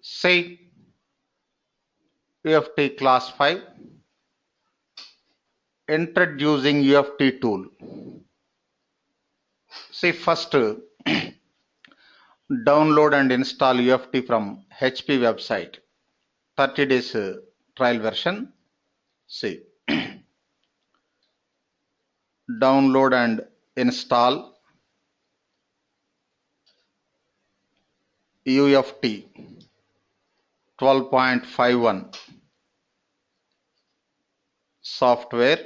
Say UFT class 5, introducing UFT tool. See first download and install UFT from HP website. 30 days trial version. See download and install UFT 12.51 software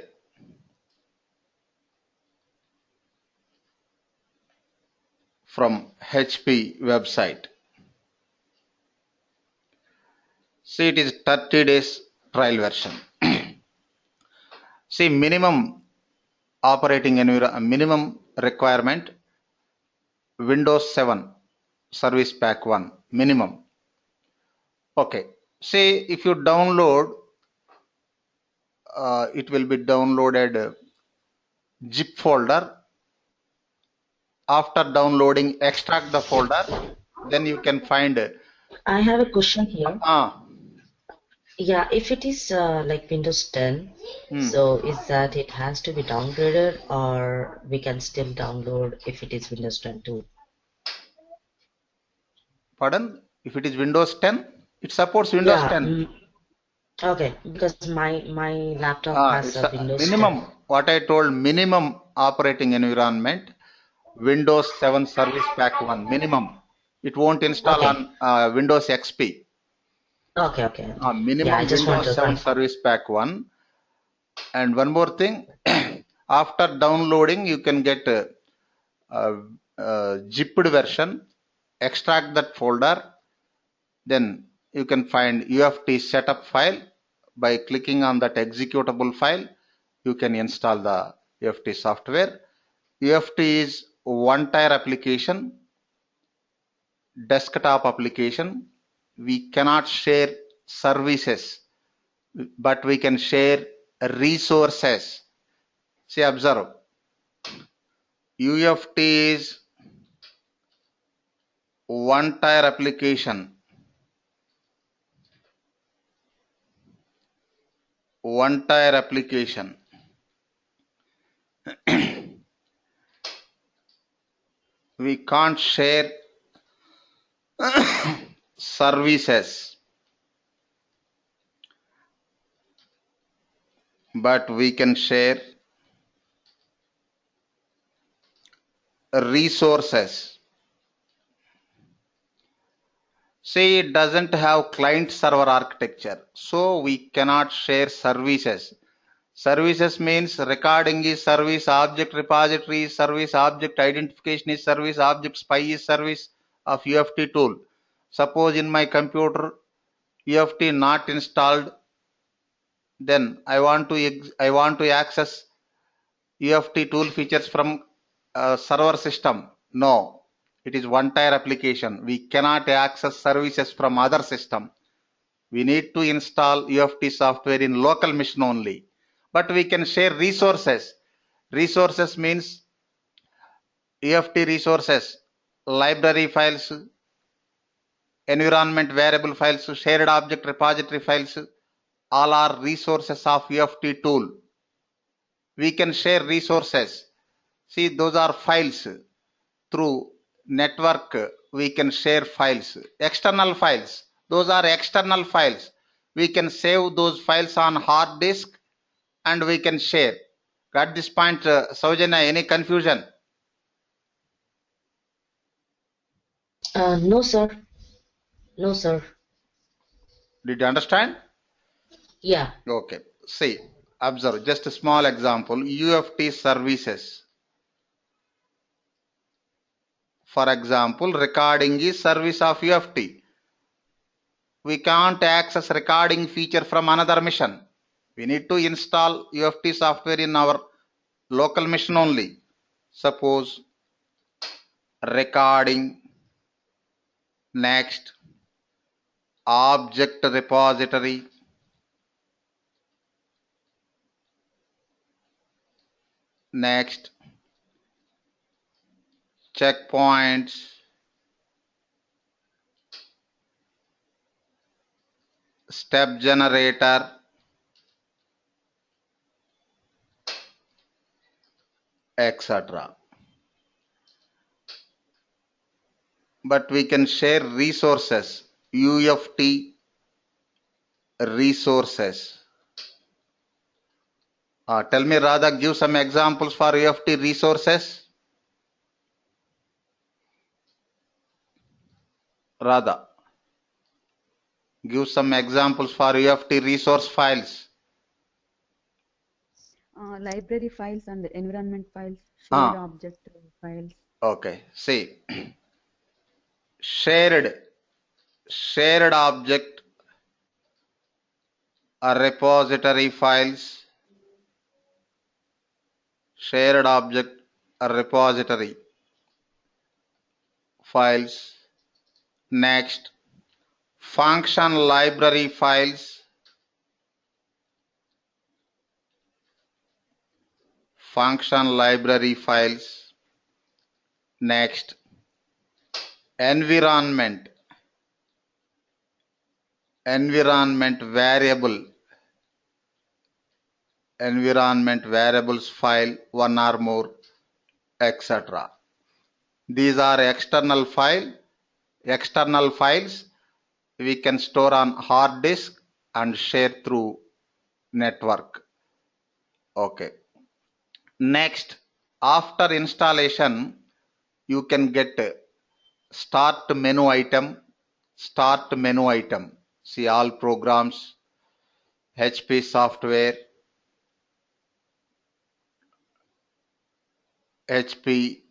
from HP website. See, it is 30 days trial version. See, minimum operating environment, minimum requirement Windows 7 Service Pack 1 minimum. Okay. Say if you download, it will be downloaded zip folder. After downloading, extract the folder. Then you can find. I have a question here. Ah. Yeah, if it is like Windows 10, so is that it has to be downgraded or we can still download if it is Windows 10 too? Pardon? If it is Windows 10, it supports Windows Yeah, 10. okay, because my laptop has It's a a Windows 10. minimum. What I told, minimum operating environment Windows 7 Service Pack 1 minimum. It won't install Okay, on Windows XP. okay. Yeah, I Minimum just want Windows to 7 confirm. Service Pack 1. And one more thing, after downloading, you can get a zipped version, extract that folder, then you can find UFT setup file. By clicking on that executable file, you can install the UFT software. UFT is one-tier application, desktop application. We cannot share services, but we can share resources. See, observe. UFT is one-tier application. One-tier application. We can't share services, but we can share resources. Say it doesn't have client server architecture, so we cannot share services. Services means recording is service, object repository is service, object identification is service, object spy is service of UFT tool. Suppose in my computer UFT not installed, then I want to access UFT tool features from server system. No, it is one-tier application. We cannot access services from other system. We need to install UFT software in local machine only. But we can share resources. Resources means UFT resources, library files, environment variable files, shared object repository files, all are resources of UFT tool. We can share resources. See, those are files. Through network, we can share files. External files, those are external files. We can save those files on hard disk and we can share. Got this point, Saujanya? Any confusion? No, sir. No, sir. Did you understand? Yeah. Okay. See, observe just a small example. UFT services. For example, recording is service of UFT. We can't access recording feature from another machine. We need to install UFT software in our local machine only. Suppose recording, next object repository, next checkpoints, step generator, etc. But we can share resources, UFT resources. Tell me, Radha, give some examples for UFT resources. Radha, give some examples for UFT resource files. Library files and environment files, shared Ah, object files. okay. See, shared object repository files, shared object repository files. Next, function library files, function library files. Next, environment, environment variable, environment variables file, one or more, etc. These are external files we can store on hard disk and share through network. Okay. Next, after installation, you can get start menu item, start menu item. See all programs, HP software, HP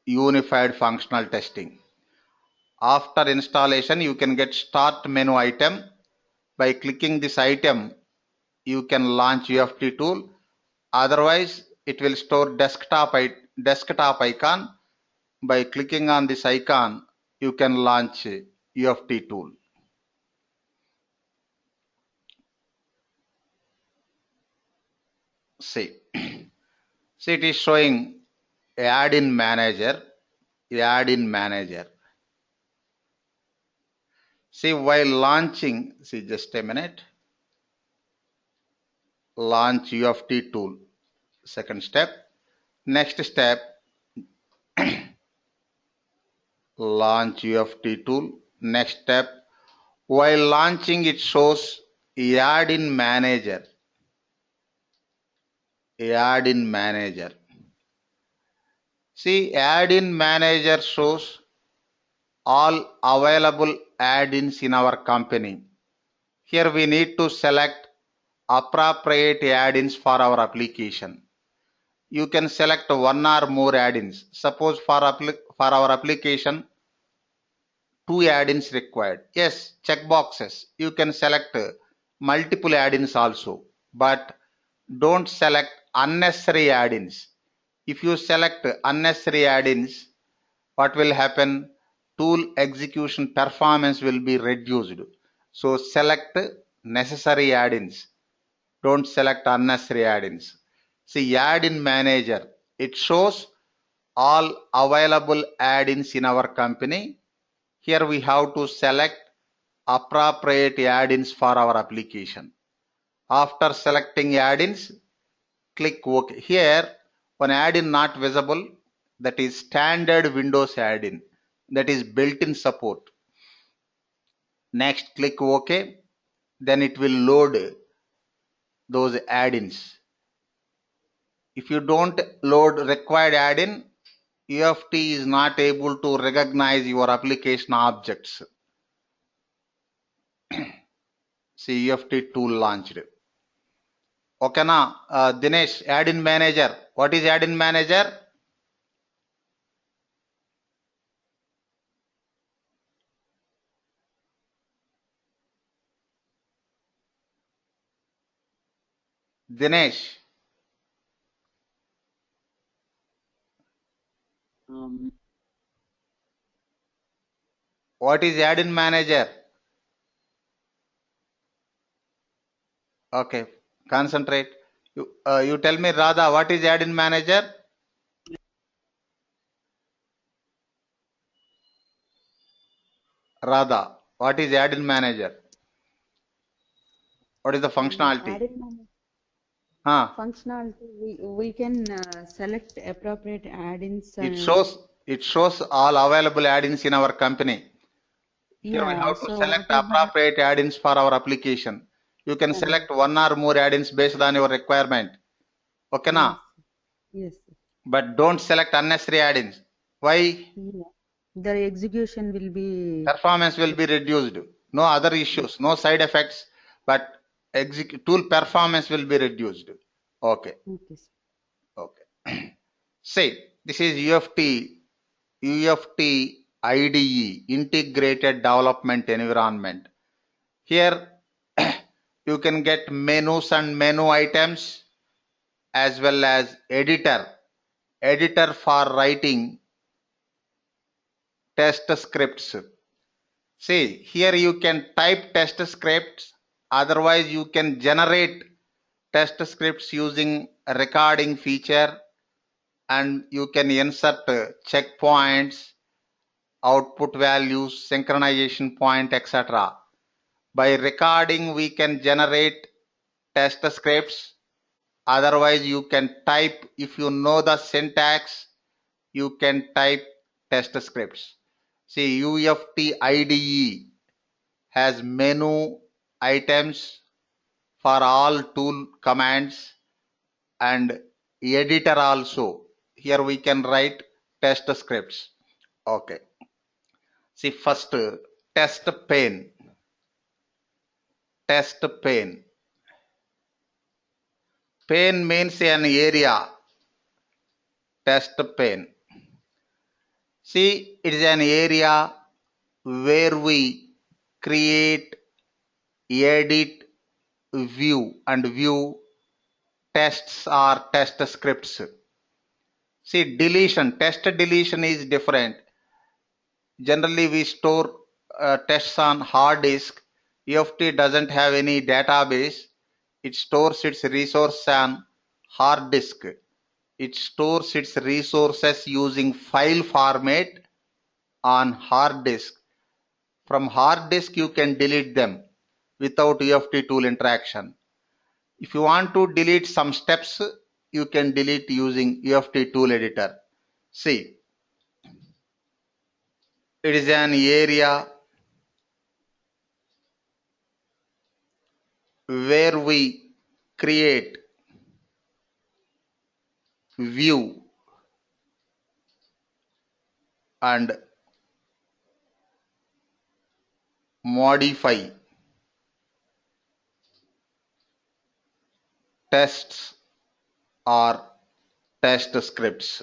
unified functional testing. After installation, you can get start menu item. By clicking this item, you can launch UFT tool. Otherwise, it will store desktop icon. By clicking on this icon, you can launch UFT tool. See, see it is showing add-in manager, add-in manager. See, while launching, see just a minute, launch UFT tool. Second step. Next step, launch UFT tool. Next step, while launching it shows add-in manager, add-in manager. See, add-in manager shows all available add-ins in our company. Here we need to select appropriate add-ins for our application. You can select one or more add-ins. Suppose for our application, 2 add-ins required. Yes, check boxes. You can select multiple add-ins also, but don't select unnecessary add-ins. If you select unnecessary add-ins, what will happen? Tool execution performance will be reduced. So select necessary add-ins. Don't select unnecessary add-ins. See, add-in manager. It shows all available add-ins in our company. Here we have to select appropriate add-ins for our application. After selecting add-ins, click OK. Here, one add-in not visible, that is standard Windows add-in, that is built-in support. Next, click OK. Then it will load those add-ins. If you don't load required add-in, UFT is not able to recognize your application objects. See, UFT tool launched. Okay, na Dinesh, add-in manager. What is add-in manager? Dinesh, what is add-in manager? Okay, concentrate. You tell me, Radha, what is add-in manager? Radha, what is add-in manager? What is the functionality? Added menu Huh? functionality, we can select appropriate add-ins. It shows all available add-ins in our company. Here we Yeah, have to so select whatever. appropriate add-ins for our application. You can select one or more add-ins based on your requirement. Okay, na? Yes. But don't select unnecessary add-ins. Why? Yeah. The execution will be. Performance will be reduced. No other issues, no side effects, but tool performance will be reduced. Okay. Okay, sir. Okay. Say this is UFT IDE, Integrated Development Environment. Here you can get menus and menu items as well as editor for writing test scripts. See, here you can type test scripts, otherwise you can generate test scripts using a recording feature, and you can insert checkpoints, output values, synchronization point, etc. By recording, we can generate test scripts. Otherwise, you can type, if you know the syntax, you can type test scripts. See, UFT IDE has menu items for all tool commands and editor also. Here we can write test scripts. Okay. See, first test pane. Test pane. Pane means an area. Test pane. See, it is an area where we create, edit, view and view tests or test scripts. See, test deletion is different. Generally, we store tests on hard disk. UFT doesn't have any database. It stores its resources on hard disk. It stores its resources using file format on hard disk. From hard disk, you can delete them without UFT tool interaction. If you want to delete some steps, you can delete using UFT tool editor. See, it is an area where we create, view and modify tests or test scripts.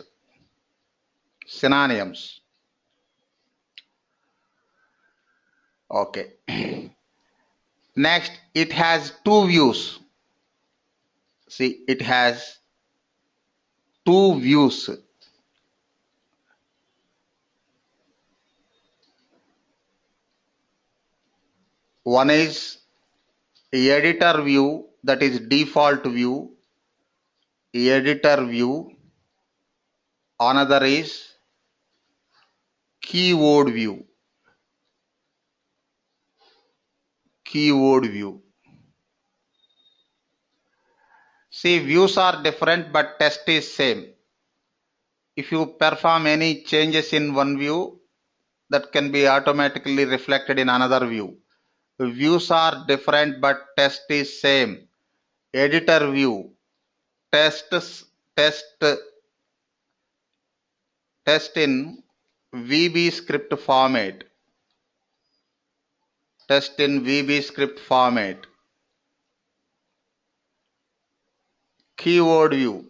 Synonyms. Okay. Next, it has two views. See, it has two views. One is editor view, that is default view, editor view. Another is keyword view. Keyword view. See, views are different, but test is same. If you perform any changes in one view, that can be automatically reflected in another view. Views are different, but test is same. Editor view, test in VB script format. Test in VB script format. Keyword view,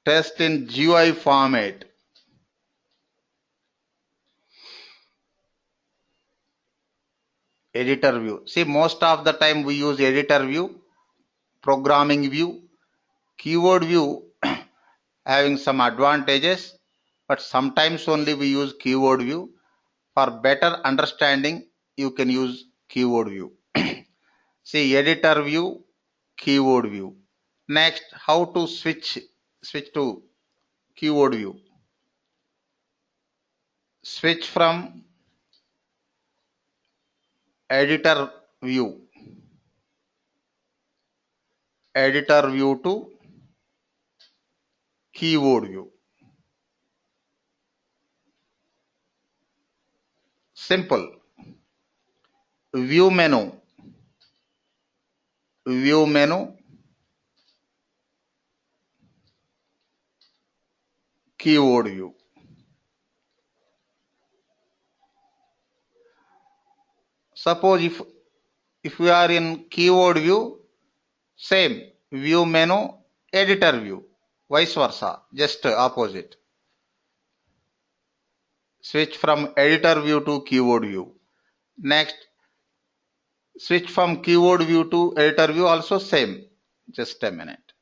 test in GUI format. Editor view. See, most of the time we use editor view, programming view, keyword view having some advantages, but sometimes only we use keyword view. For better understanding, you can use keyword view. See, editor view, keyword view. Next, how to switch to keyword view. Switch from editor view, editor view to keyboard view. Simple. View menu, keyboard view. Suppose if we are in keyboard view, same view menu, editor view, vice versa, just opposite. Switch from editor view to keyboard view. Next, switch from keyboard view to editor view, also same. Just a minute.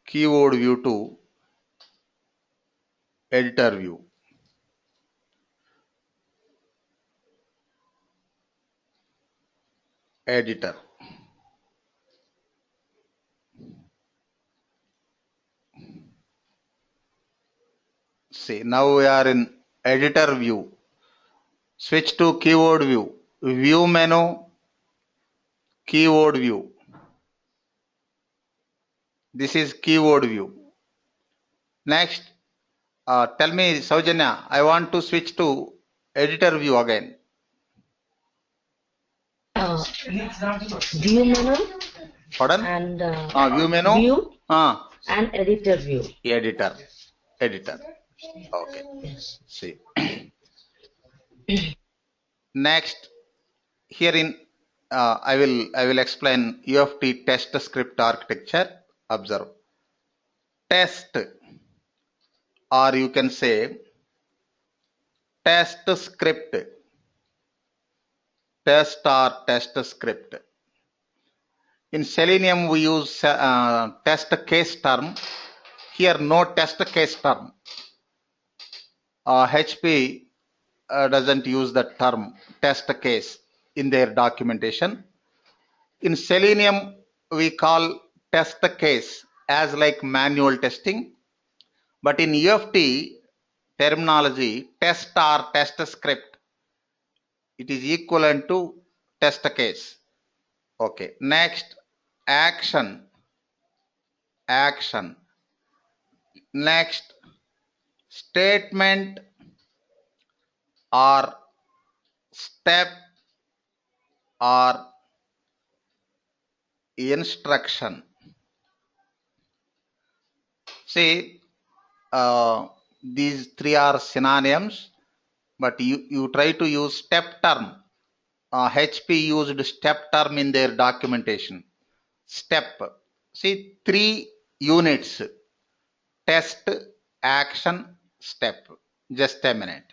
Keyboard view to editor view. Editor. See, now we are in editor view. Switch to keyboard view. View menu, keyboard view. This is keyboard view. Next, tell me, Saujanya, I want to switch to editor view again. View menu Pardon? and View menu. view Ah, and editor view. editor. Okay. Yes. See. Next, here in I will explain UFT test script architecture. Observe. Test, or you can say test script. Test or test script. In Selenium, we use test case term. Here, no test case term. HP doesn't use the term test case in their documentation. In Selenium, we call test case as like manual testing. But in UFT terminology, test or test script, it is equivalent to test case. Okay. Next, action. Next, statement or step or instruction. See, these three are synonyms, but you try to use step term. HP used step term in their documentation. Step. See, 3 units. Test, action, step. Just a minute.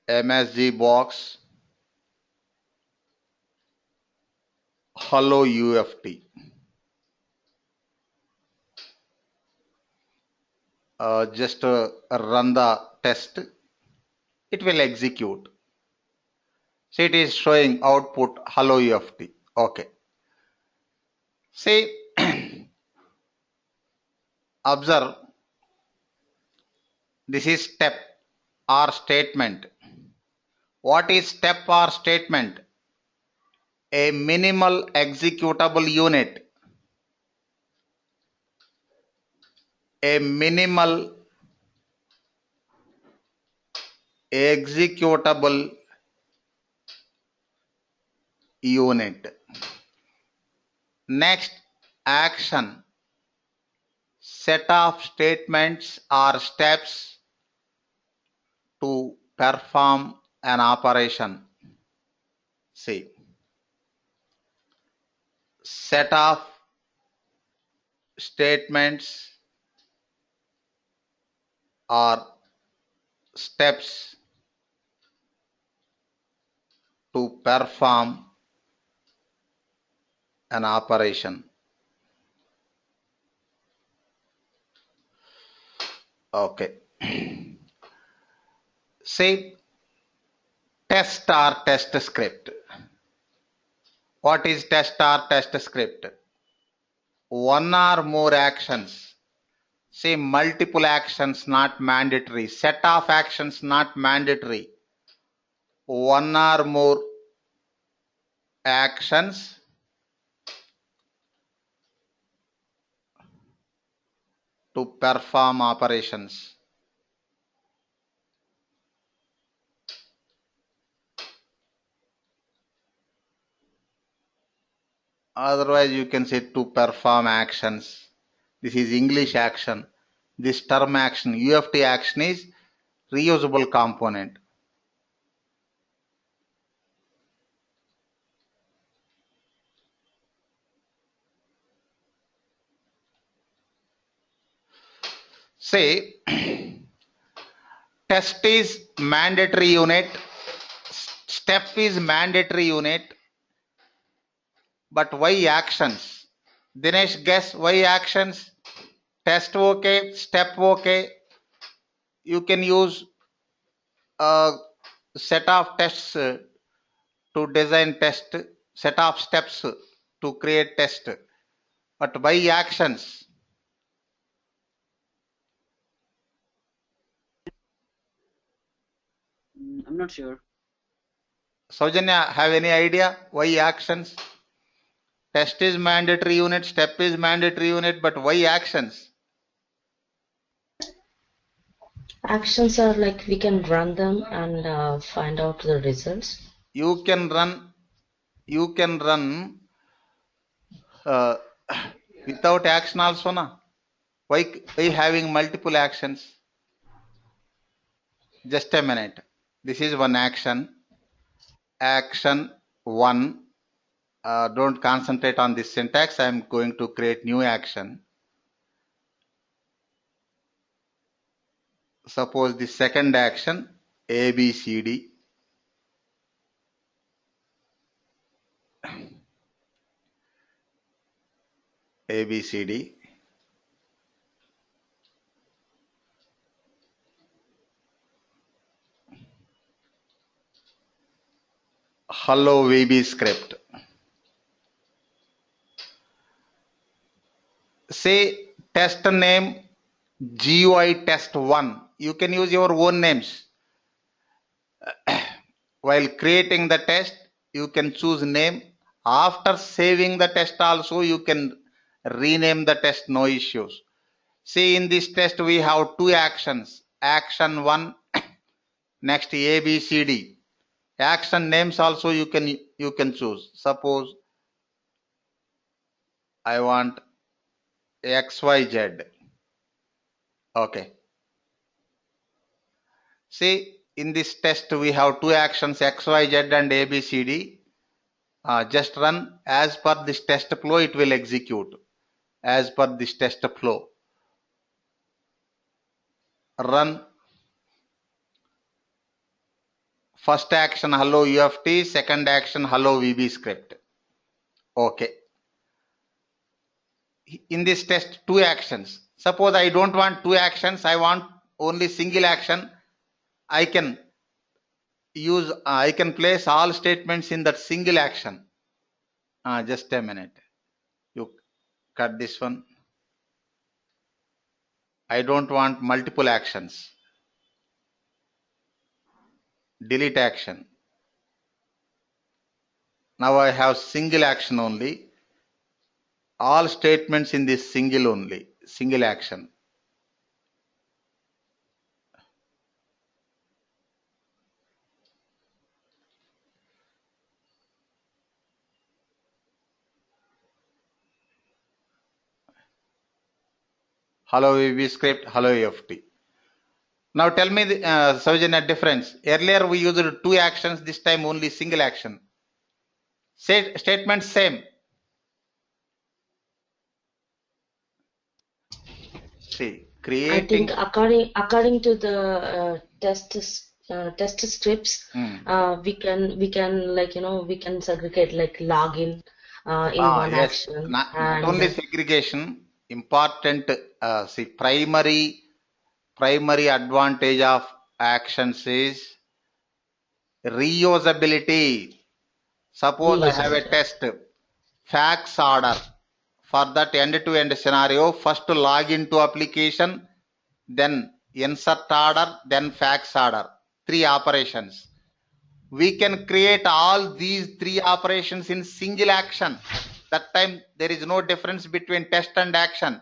MSG box. Hello UFT. Just run the test. It will execute. See, it is showing output hello UFT. Okay. See, observe, this is step or statement. What is step or statement? A minimal executable unit. A minimal executable unit. Next, action. Set of statements or steps to perform an operation. See, set of statements or steps to perform an operation. Okay. Say test or test script. What is test or test script? One or more actions Say multiple actions not mandatory. Set of actions not mandatory. One or more actions to perform operations. Otherwise, you can say to perform actions. This is English action. This term action, UFT action is reusable component. Say test is mandatory unit, step is mandatory unit, but why actions? Dinesh, guess why actions? Test okay, step okay. You can use a set of tests to design test, set of steps to create test. But why actions? I'm not sure. Saujanya, have any idea why actions? Test is mandatory unit, step is mandatory unit, but why actions? Actions are like we can run them and find out the results. You can run uh, without action also, na? Why having multiple actions? Just a minute. This is one action. Action 1. Don't concentrate on this syntax. I am going to create new action. Suppose the second action, ABCD. ABCD. Hello VB script. Say test name GUI test 1. You can use your own names. While creating the test, you can choose name. After saving the test also, you can rename the test, no issues. See, in this test, we have two actions. Action 1, next ABCD. Action names also you can choose. Suppose I want XYZ. Okay. See, in this test, we have two actions, XYZ and ABCD. Just run as per this test flow, it will execute. As per this test flow. Run. First action hello UFT, second action hello VB script. Okay. In this test, two actions. Suppose I don't want two actions, I want only single action. I can place all statements in that single action. Just a minute. You cut this one. I don't want multiple actions. Delete action. Now I have single action only. All statements in this single action. Hello VB script, hello UFT. Now tell me, Saujanya, difference. Earlier we used two actions, this time only single action. Statement same. See, creating. I think according to the test scripts, we can we can segregate like login in one Yes, action. not only segregation. Important. See, primary advantage of actions is reusability. Suppose I have a test, fax order. For that end-to-end scenario, first log into application, then insert order, then fax order. 3 operations. We can create all these 3 operations in single action. That time there is no difference between test and action.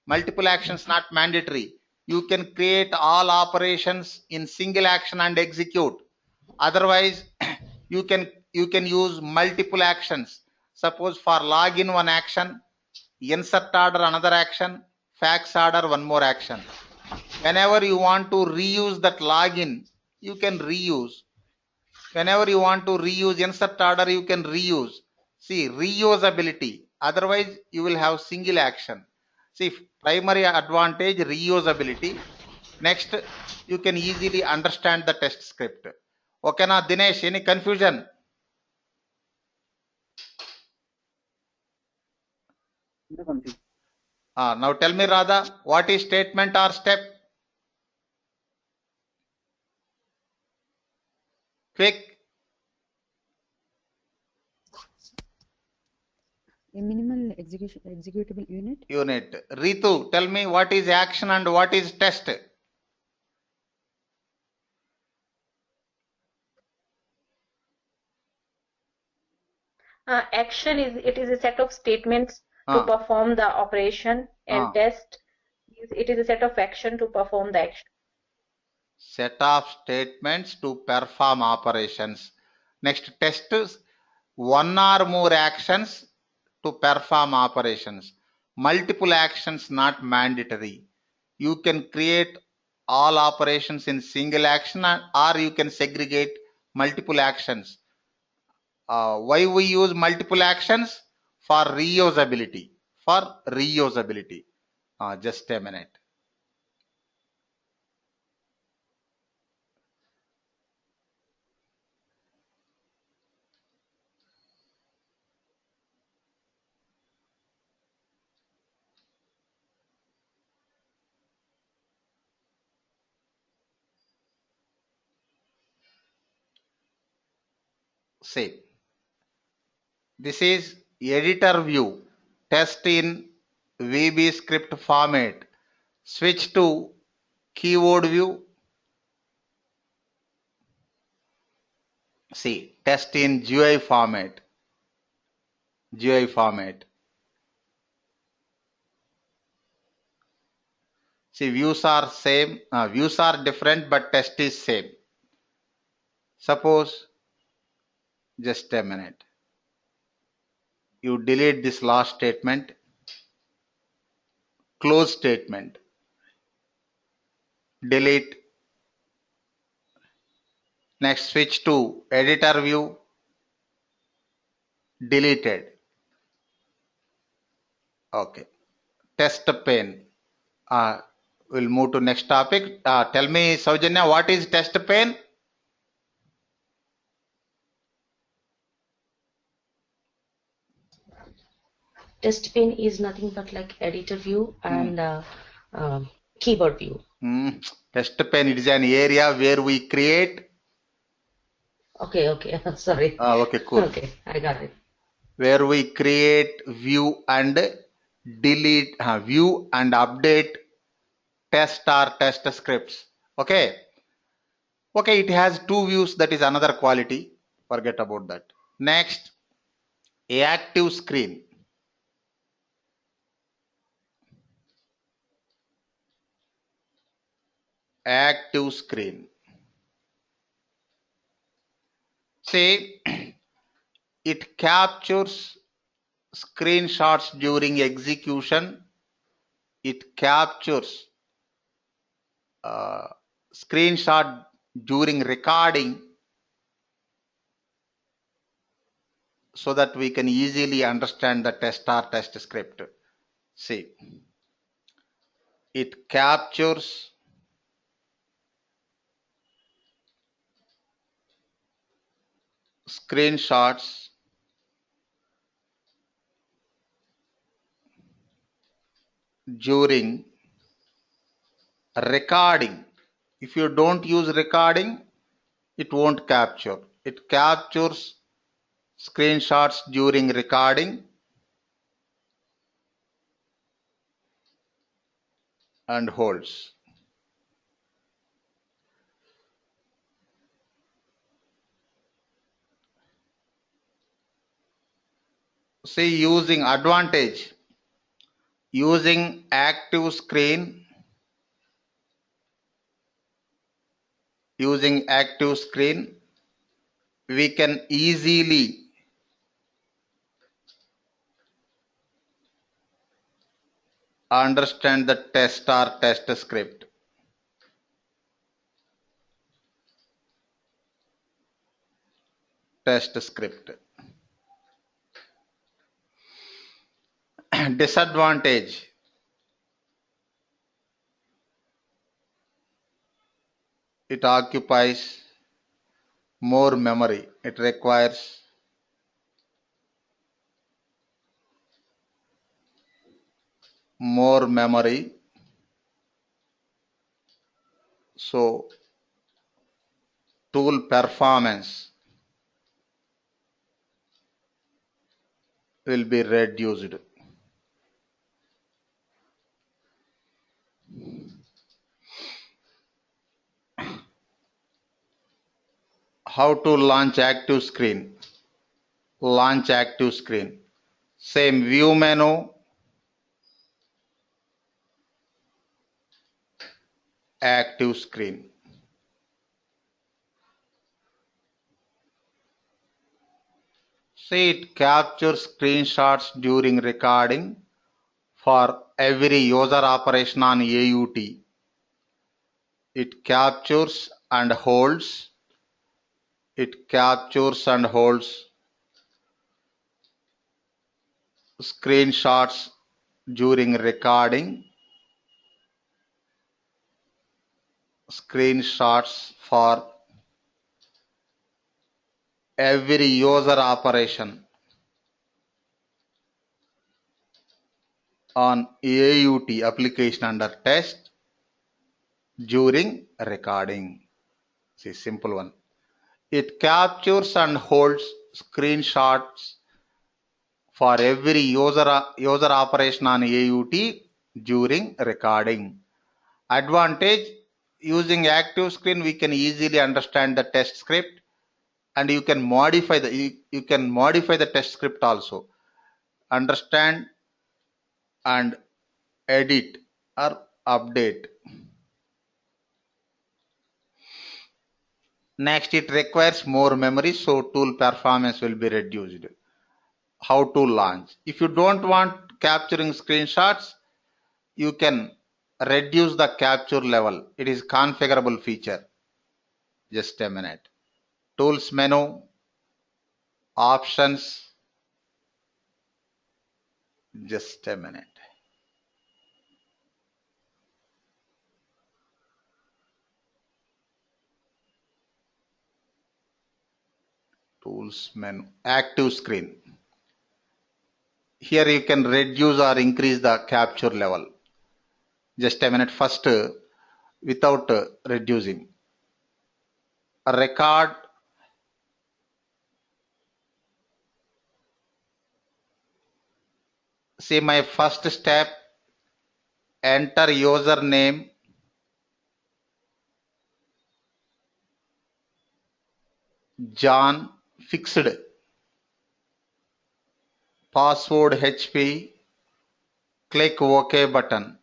Multiple actions not mandatory. You can create all operations in single action and execute. Otherwise, you can use multiple actions. Suppose for login one action, insert order another action, fax order one more action. Whenever you want to reuse that login, you can reuse. Whenever you want to reuse insert order, you can reuse. See, reusability. Otherwise, you will have single action. See, primary advantage, reusability. Next, you can easily understand the test script. Okay, now Dinesh, any confusion? No confusion. Now tell me, Radha, what is statement or step? Quick. A minimal executable unit. Unit. Ritu, tell me what is action and what is test? Action is a set of statements to perform the operation, and test it is a set of action to perform the action. Set of statements to perform operations. Next, test is one or more actions to perform operations. Multiple actions not mandatory. You can create all operations in single action, or you can segregate multiple actions. Why we use multiple actions? For reusability. For reusability. Just a minute. See, this is editor view. Test in VB script format. Switch to keyboard view. See, test in GUI format. GUI format. See, views are same. Views are different, but test is same. Suppose, just a minute. You delete this last statement. Close statement. Delete. Next, switch to editor view. Deleted. Okay. Test pane. We'll move to next topic. Tell me, Saujanya, what is test pane? Test pane is nothing but like editor view and keyboard view. Test pane, it is an area where we create. Okay, sorry. Okay, cool. Okay, I got it. Where we create, view and delete, view and update test or test scripts. Okay. Okay, it has 2 views. That is another quality. Forget about that. Next, active screen. Active screen. See, it captures screenshots during execution. It captures screenshot during recording, so that we can easily understand the test or test script. See, it captures screenshots during recording. If you don't use recording, it won't capture. It captures screenshots during recording. and holds. See, using advantage, using active screen, we can easily understand the test or test script. Disadvantage, it occupies more memory. It requires more memory. So tool performance will be reduced. How to launch active screen? Launch active screen. Same view menu, active screen. See, it captures screenshots during recording for every user operation on AUT. It captures and holds. Screenshots during recording. Screenshots for every user operation on AUT application under test during recording. See, simple one. It captures and holds screenshots for every user operation on AUT during recording. Advantage, using active screen we can easily understand the test script, and you can modify the test script also. Understand and edit or update. Next, it requires more memory, so tool performance will be reduced. How to launch? If you don't want capturing screenshots, you can reduce the capture level. It is configurable feature. Just a minute. Tools menu, options. Just a minute. Tools menu, active screen. Here you can reduce or increase the capture level. Just a minute. First, without reducing. Record. See, my first step, enter username, John, fixed. Password HP, click OK button.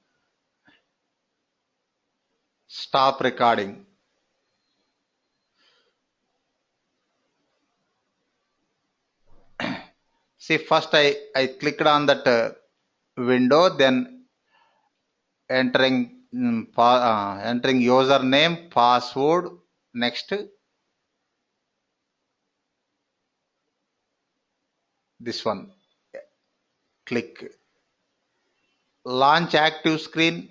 Stop recording. See, first I clicked on that window, then entering username, password, next this one, click. Launch active screen,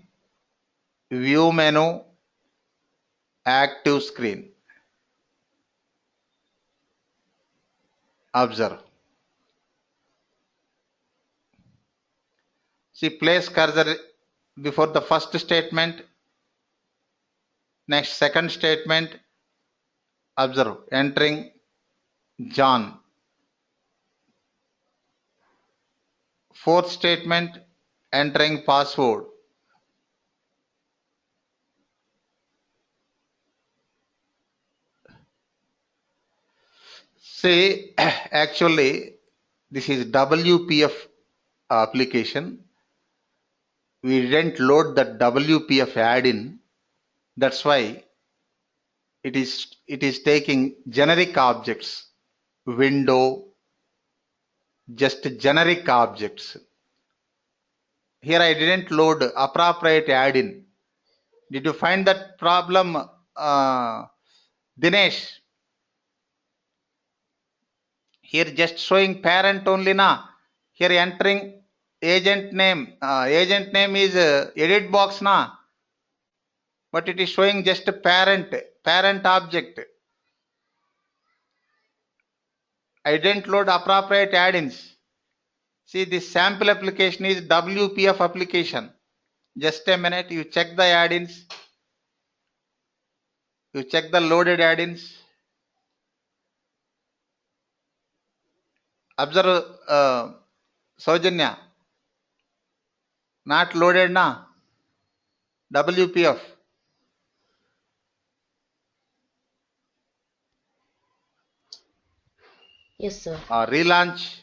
view menu, active screen. Observe. See, place cursor before the first statement. Next, second statement. Observe, entering John. Fourth statement, entering password. See, actually, this is WPF application. We didn't load the WPF add-in. That's why it is taking generic objects, window, just generic objects. Here I didn't load appropriate add-in. Did you find that problem, Dinesh? Here just showing parent only na. Here entering agent name. Agent name is edit box na. But it is showing just parent object. I didn't load appropriate add-ins. See, this sample application is WPF application. Just a minute, you check the add-ins. You check the loaded add-ins. Observe, Saujanya, not loaded na. WPF. Yes, sir. Relaunch.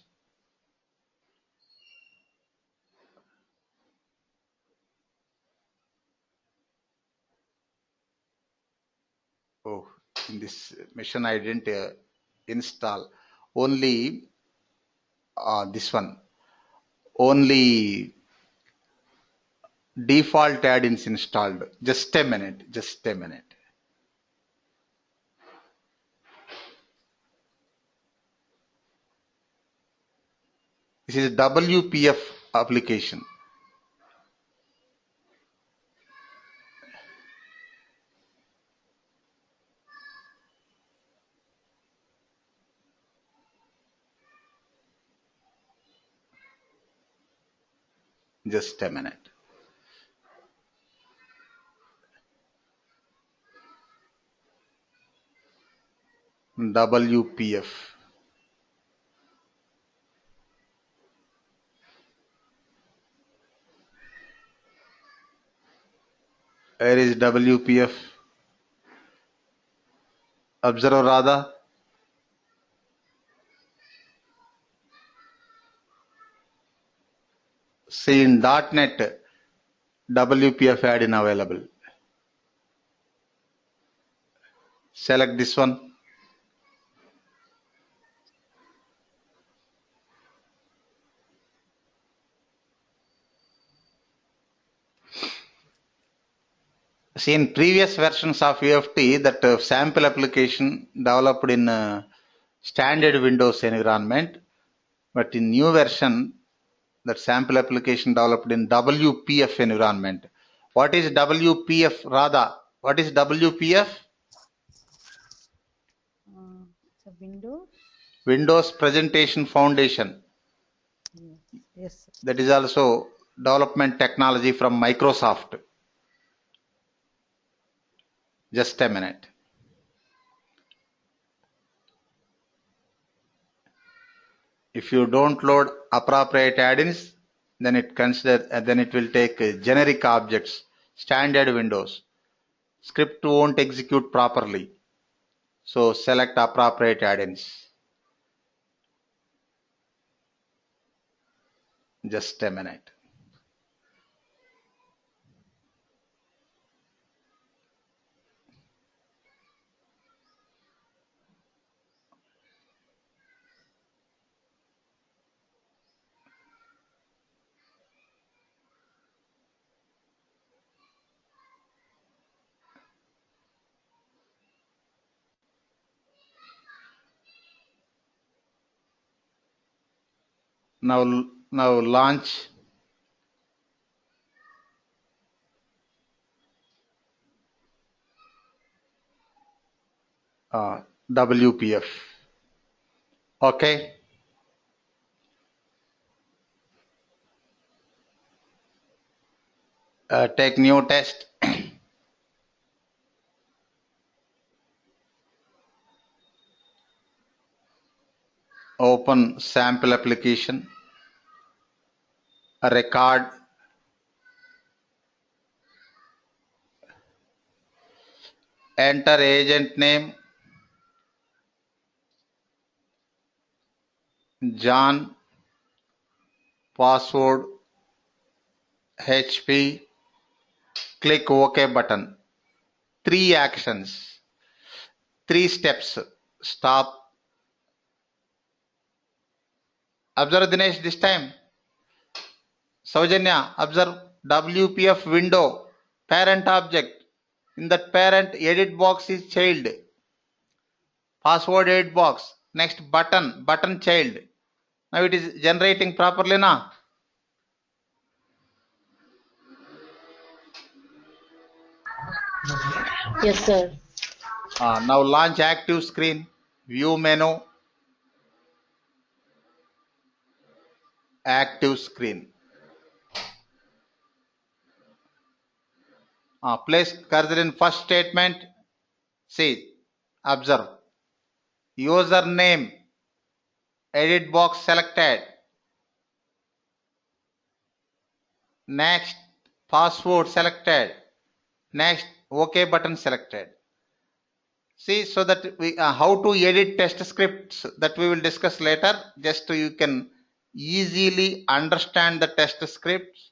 Oh, in this machine I didn't install. Only this one. Only default add-ins installed. Just a minute. Just a minute. This is WPF application. Just a minute. WPF. Where is WPF? Observe Radha. See in .NET, WPF add-in available. Select this one. See in previous versions of UFT, that sample application developed in standard Windows environment, but in new version, that sample application developed in WPF environment. What is WPF, Radha? What is WPF? It's a window. Windows Presentation Foundation. Yes, sir. That is also development technology from Microsoft. Just a minute. If you don't load appropriate add-ins, then it will take generic objects, standard Windows. Script won't execute properly. So select appropriate add-ins. Just a minute. Now launch. WPF. Okay. Take new test. Open sample application. Record. Enter agent name. John, password, HP, click OK button. 3 actions, 3 steps. Stop. Observe Dinesh this time. Saujanya, observe WPF window, parent object. In that parent, edit box is child. Password edit box. Next button, button child. Now it is generating properly now. Yes, sir. Now launch active screen, view menu, active screen. Place cursor in first statement. See, observe. Username, edit box selected. Next, password selected. Next, OK button selected. See, so that we how to edit test scripts that we will discuss later. Just so you can easily understand the test scripts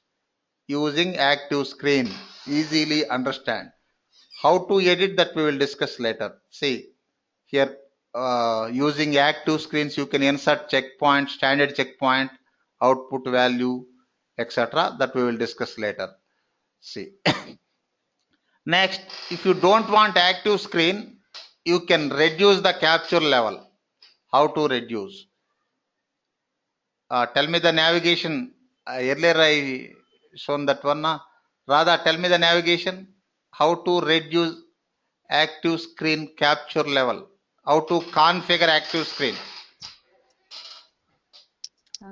using active screen. Easily understand. How to edit that we will discuss later. See, here using active screens you can insert checkpoint, standard checkpoint, output value, etc. That we will discuss later. See. Next, if you don't want active screen, you can reduce the capture level. How to reduce? Tell me the navigation. Earlier I shown that one. Radha, tell me the navigation. How to reduce active screen capture level? How to configure active screen?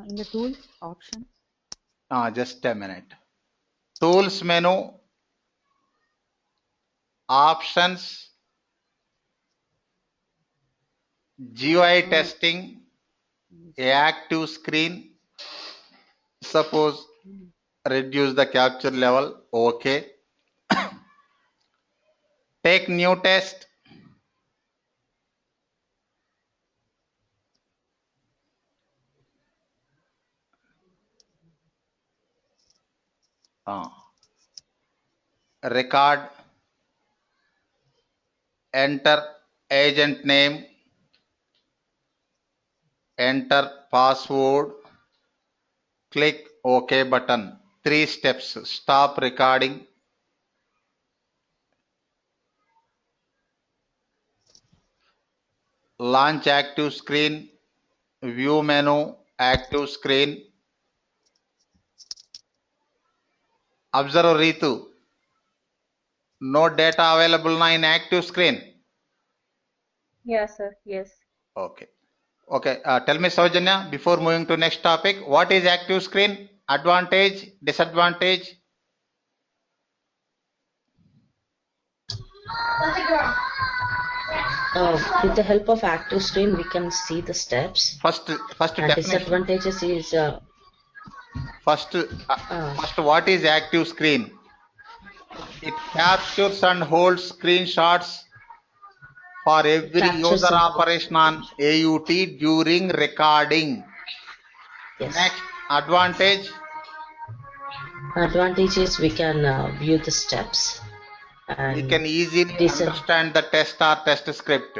In the tools option. Just a minute. Tools menu, options, GUI testing, active screen. Suppose reduce the capture level. Okay. Take new test. Record, enter agent name, enter password, click OK button. 3 steps. Stop recording. Launch active screen, view menu, active screen. Observe Ritu. No data available now in active screen. Yes, sir. Yes. Okay. Okay. Tell me, Saujanya, before moving to next topic, what is active screen? Advantage, disadvantage? With the help of active screen, we can see the steps. First And definition. disadvantages is First, what is active screen? It captures and holds screenshots for every Captures user and- operation on AUT during recording. yes. Next, advantage. Advantage is we can view the steps. And We can easily understand the test or test script.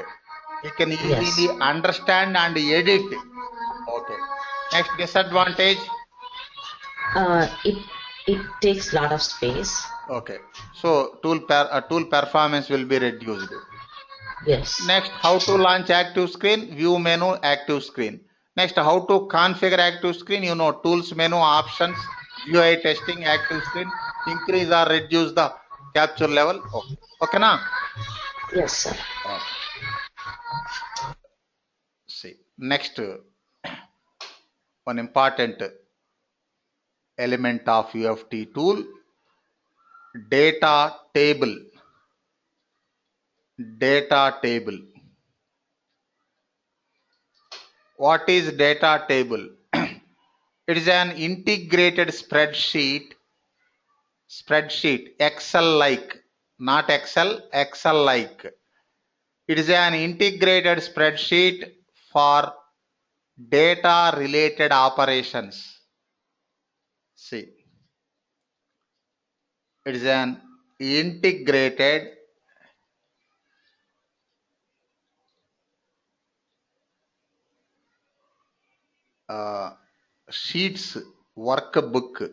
We can easily understand and edit. Okay. Next, disadvantage. It takes a lot of space. Okay. So tool performance will be reduced. Yes. Next, how to launch active screen? View menu, active screen. Next, how to configure active screen? You know, tools menu, options, UI testing, active screen, increase or reduce the capture level. Okay, okay na? Yes, sir. See, next, one important element of UFT tool, data table. Data table. What is data table? It is an integrated spreadsheet, Excel-like, not Excel, Excel-like. It is an integrated spreadsheet for data related operations. See, it is an integrated sheets workbook.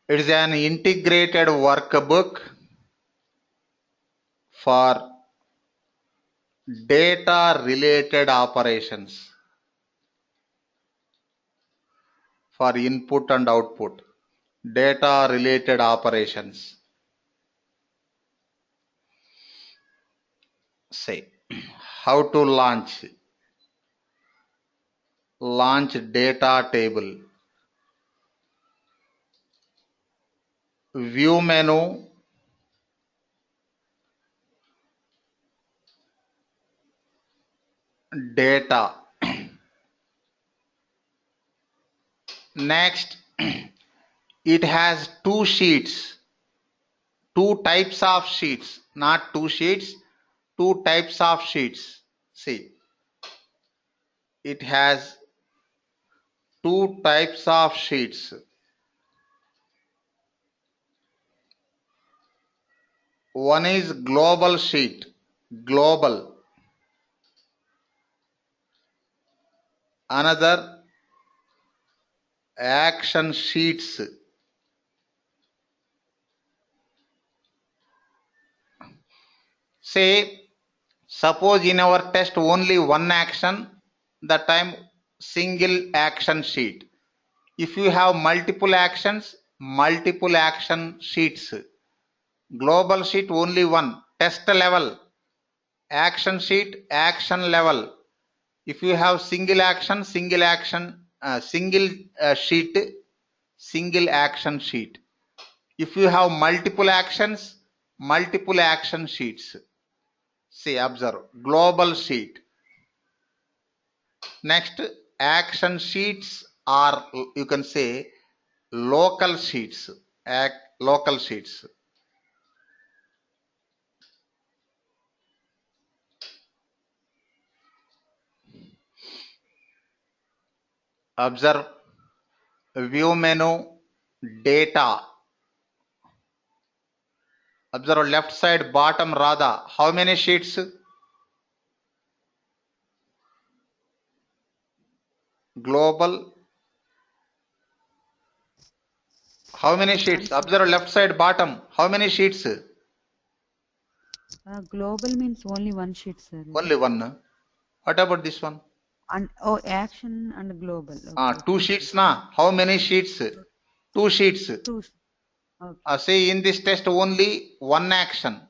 It is an integrated workbook for data related operations, for input and output, data related operations. Say, how to launch data table, view menu, data. Next, it has two sheets, two types of sheets, not two sheets, two types of sheets. See, it has two types of sheets. One is global sheet, global. Another action sheets. Say, suppose in our test only one action, that time single action sheet. If you have multiple actions, multiple action sheets. Global sheet only one, test level. Action sheet, action level. If you have single action, single sheet, single action sheet. If you have multiple actions, multiple action sheets. See, observe, global sheet. Next, action sheets are, you can say, local sheets. Local sheets. Observe, view menu, data. Observe left side bottom, Radha. How many sheets? Global. How many sheets? Observe left side bottom. How many sheets? Global means only one sheet, sir. Only one. What about this one? And action and global. Two sheets na. How many sheets? Two sheets. Two. Okay. See, in this test only one action.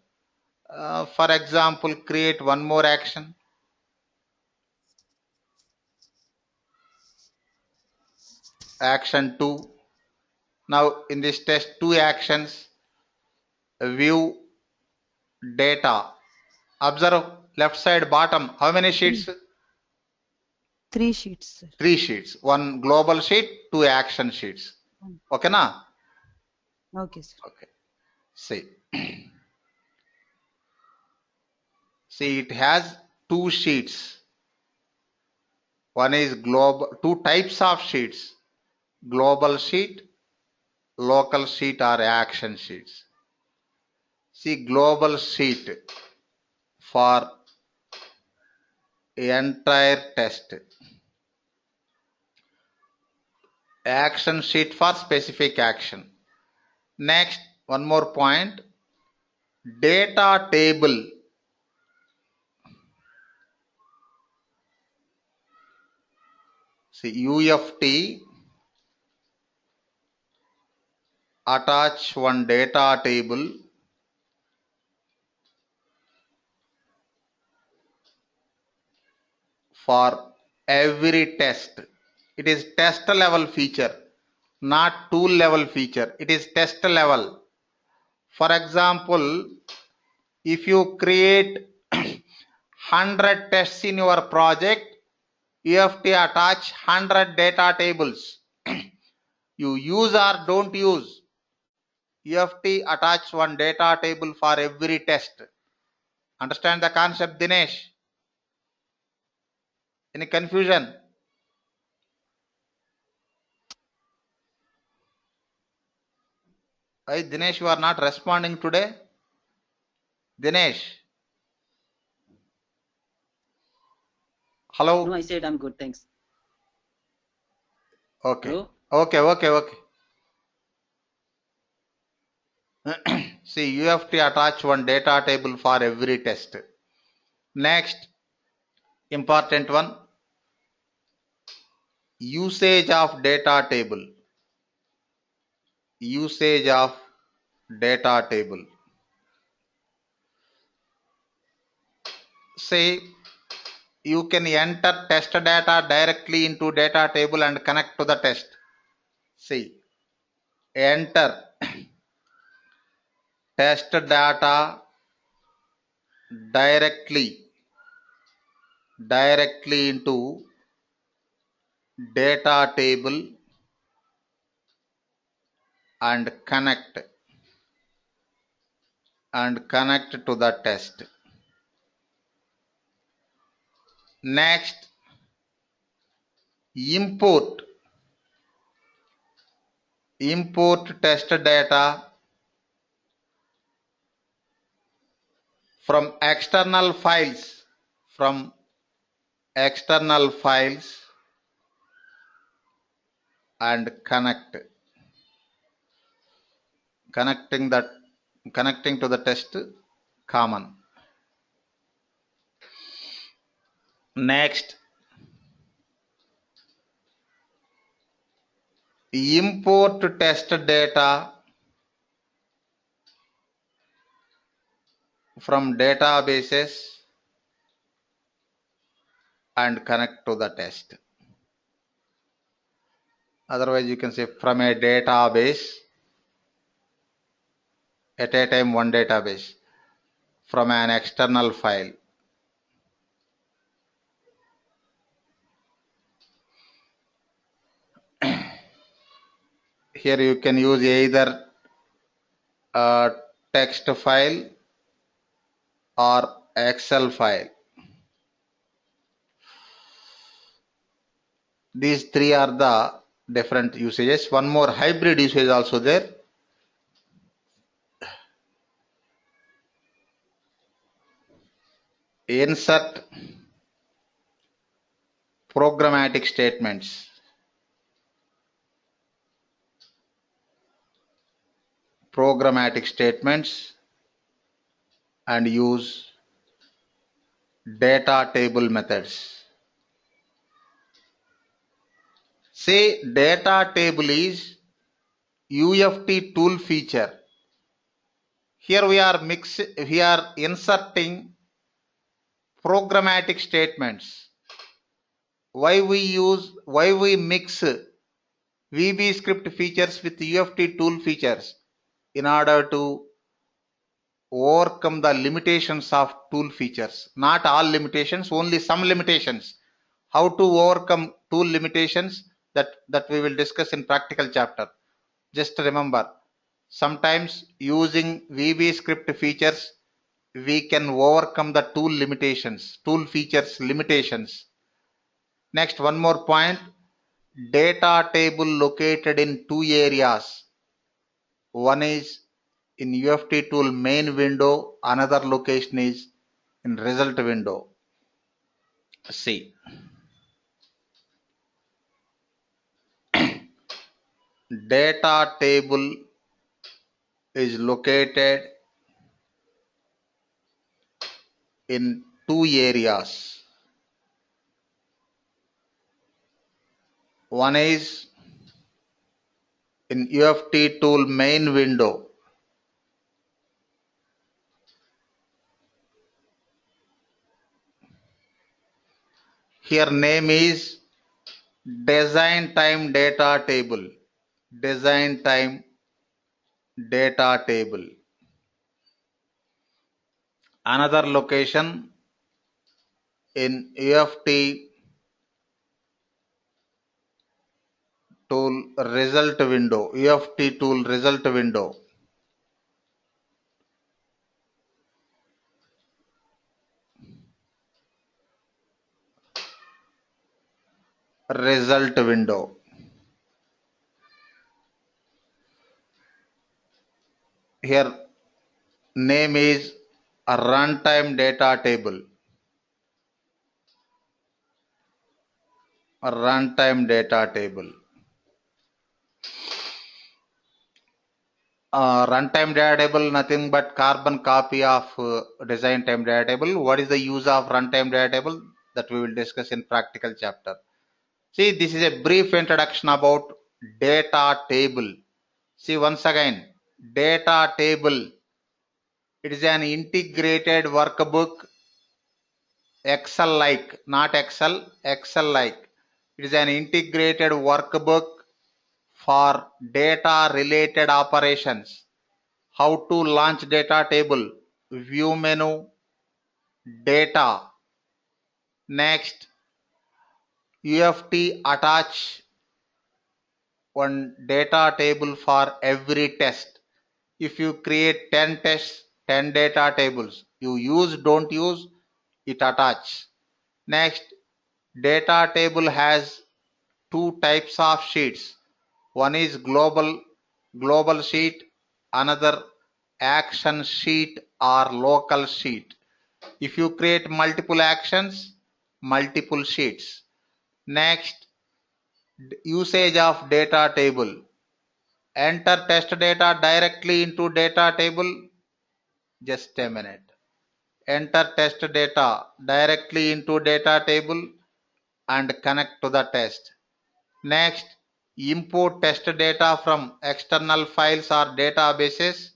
For example, create one more action. Action 2. Now in this test, two actions. View data. Observe left side bottom. How many sheets? Three sheets, sir. Three sheets. One global sheet, two action sheets. Okay na? Okay, sir. Okay. See. See, it has two sheets. One is global, two types of sheets. Global sheet, local sheet or action sheets. See, global sheet for entire test. Action sheet for specific action. Next, one more point. Data table. See, UFT, attach one data table for every test. It is test level feature, not tool level feature. It is test level. For example, if you create 100 tests in your project, you have to attach 100 data tables. You use or don't use. UFT attach one data table for every test. Understand the concept, Dinesh? Any confusion? Why, Dinesh, you are not responding today? Dinesh? Hello? No, I said I'm good, thanks. Okay. Hello? Okay. See, UFT attach one data table for every test. Next, important one, usage of data table. Usage of data table. Say, you can enter test data directly into data table and connect to the test. See, enter test data directly into data table and connect to the test. Next, import test data from external files and connecting to the test common. Next, import test data from databases and connect to the test. Otherwise, you can say from a database, at a time one database, from an external file. Here you can use either a text file or Excel file. These three are the different usages. One more hybrid usage also there. Insert programmatic statements. And use data table methods. Say data table is UFT tool feature. Here we are inserting programmatic statements. Why we mix VB script features with UFT tool features? In order to overcome the limitations of tool features. Not all limitations, only some limitations. How to overcome tool limitations, that we will discuss in practical chapter. Just remember, sometimes using VB script features, we can overcome the tool features limitations. Next, one more point, data table located in two areas. One is in UFT tool main window, another location is in result window. See, data table is located in two areas. One is in UFT tool main window. Here name is design time data table. Design time data table. Another location in UFT tool result window, UFT tool result window. Result window. Here name is a runtime data table. A runtime data table. Runtime data table, nothing but carbon copy of design time data table. What is the use of runtime data table? That we will discuss in practical chapter. See, this is a brief introduction about data table. See, once again, data table. It is an integrated workbook, Excel-like, not Excel, Excel-like. It is an integrated workbook for data-related operations. How to launch data table, view menu, data. Next, UFT attach one data table for every test. If you create 10 tests, 10 data tables, you use, don't use, it attach. Next, data table has two types of sheets. One is global sheet, another action sheet or local sheet. If you create multiple actions, multiple sheets. Next, usage of data table. Enter test data directly into data table. Just a minute. Enter test data directly into data table and connect to the test. Next, import test data from external files or databases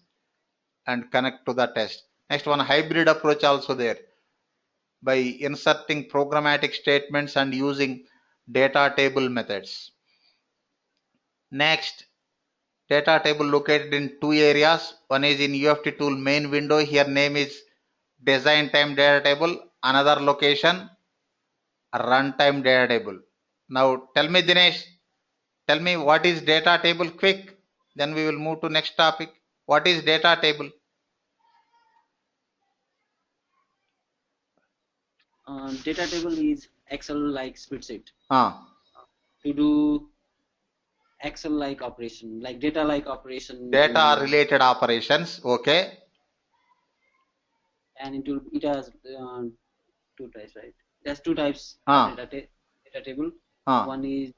and connect to the test. Next one, hybrid approach also there, by inserting programmatic statements and using data table methods. Next, data table located in two areas. One is in UFT tool main window. Here name is design time data table. Another location, runtime data table. Now tell me, Dinesh, tell me what is data table quick. Then we will move to next topic. What is data table? Data table is Excel-like spreadsheet Ah, to do Excel-like operation, like data-like operation. data related operations. Okay. And it has two types, right? There's two types Ah. of data table. Ah. One is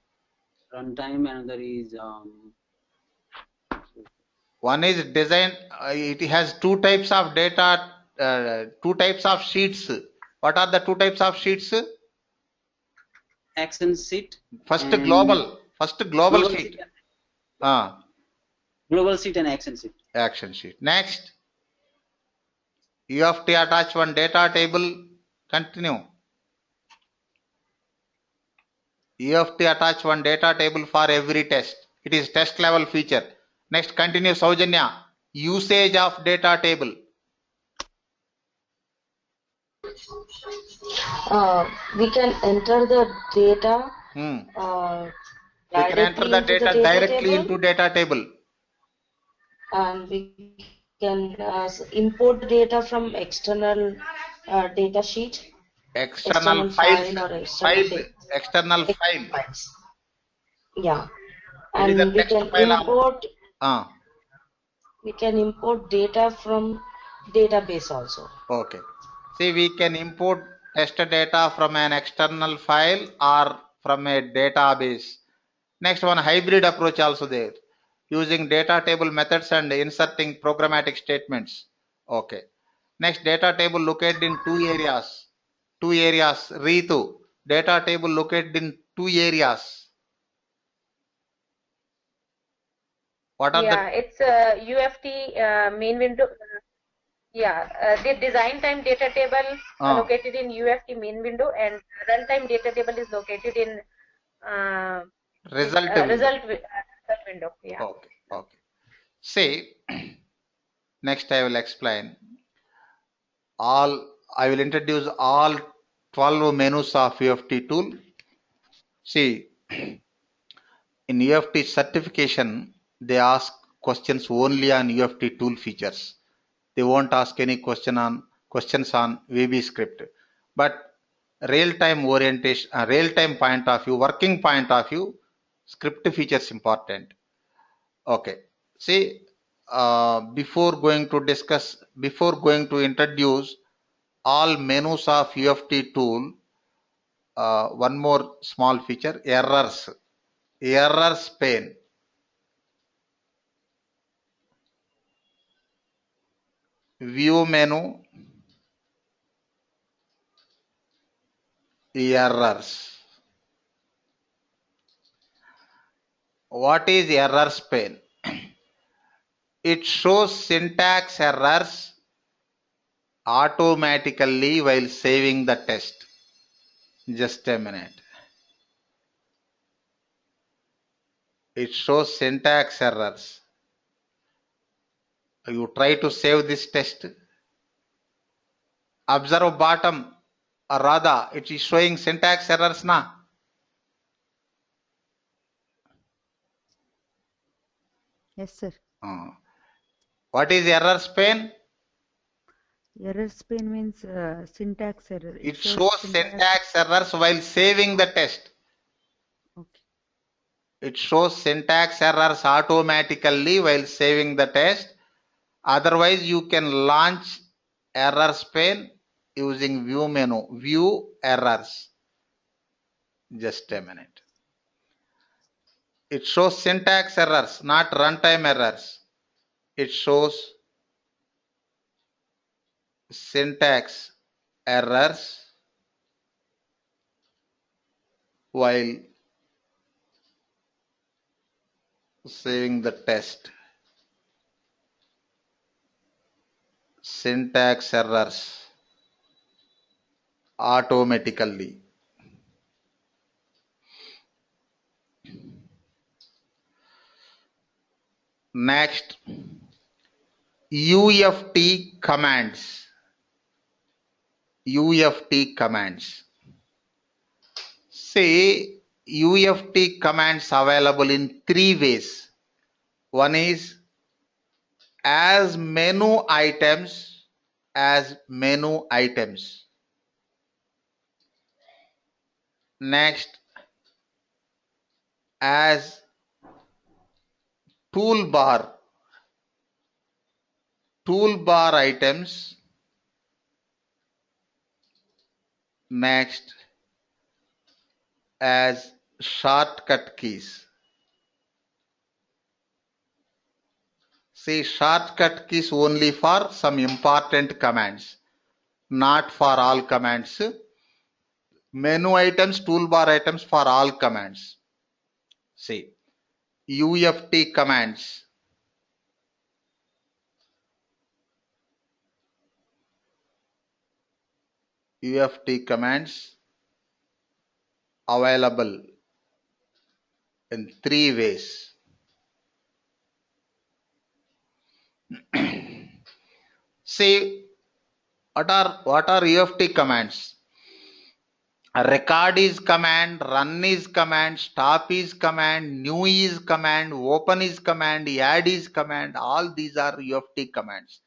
runtime, another is One is design. It has two types of data, two types of sheets. What are the two types of sheets? action sheet. First and global sheet. Global sheet and action sheet. Action sheet. Next, you have to attach one data table. Continue. You have to attach one data table for every test. It is test level feature. Next, continue, Saujanya. Usage of data table. We can enter the data. We can enter the data directly into data table. And we can import data from external data sheet. External files. External file. Yeah. And we can import. We can import data from database also. Okay. See, we can import test data from an external file or from a database. Next one, hybrid approach also there, using data table methods and inserting programmatic statements. Okay. Next, data table located in two areas. Ritu, data table located in two areas. What are it's UFT main window. The design time data table located in UFT main window, and runtime data table is located in result window. Yeah. Okay. See, next I will explain. I will introduce all 12 menus of UFT tool. See, in UFT certification, they ask questions only on UFT tool features. They won't ask any questions on VB script. But real-time orientation, real-time point of view, working point of view, script features important. Okay. See, before going to introduce all menus of UFT tool, one more small feature, errors pane. View menu, errors. What is errors pane? It shows syntax errors automatically while saving the test. Just a minute. It shows syntax errors. You try to save this test. Observe bottom, or rather, it is showing syntax errors na. Yes, sir. What is errors pane? Errors pane means syntax error. It shows syntax errors while saving the test. Okay. It shows syntax errors automatically while saving the test. Otherwise, you can launch errors pane using view menu. View errors. Just a minute. It shows syntax errors, not runtime errors. It shows syntax errors while saving the test. Syntax errors automatically. Next, UFT commands. UFT commands. Say UFT commands available in 3 ways. One is as menu items, Next, as toolbar items. Next, as shortcut keys. See, shortcut keys only for some important commands, not for all commands. Menu items, toolbar items for all commands. See, UFT commands. UFT commands available in 3 ways. See, what are UFT commands? Record is command, run is command, stop is command, new is command, open is command, add is command. All these are UFT commands.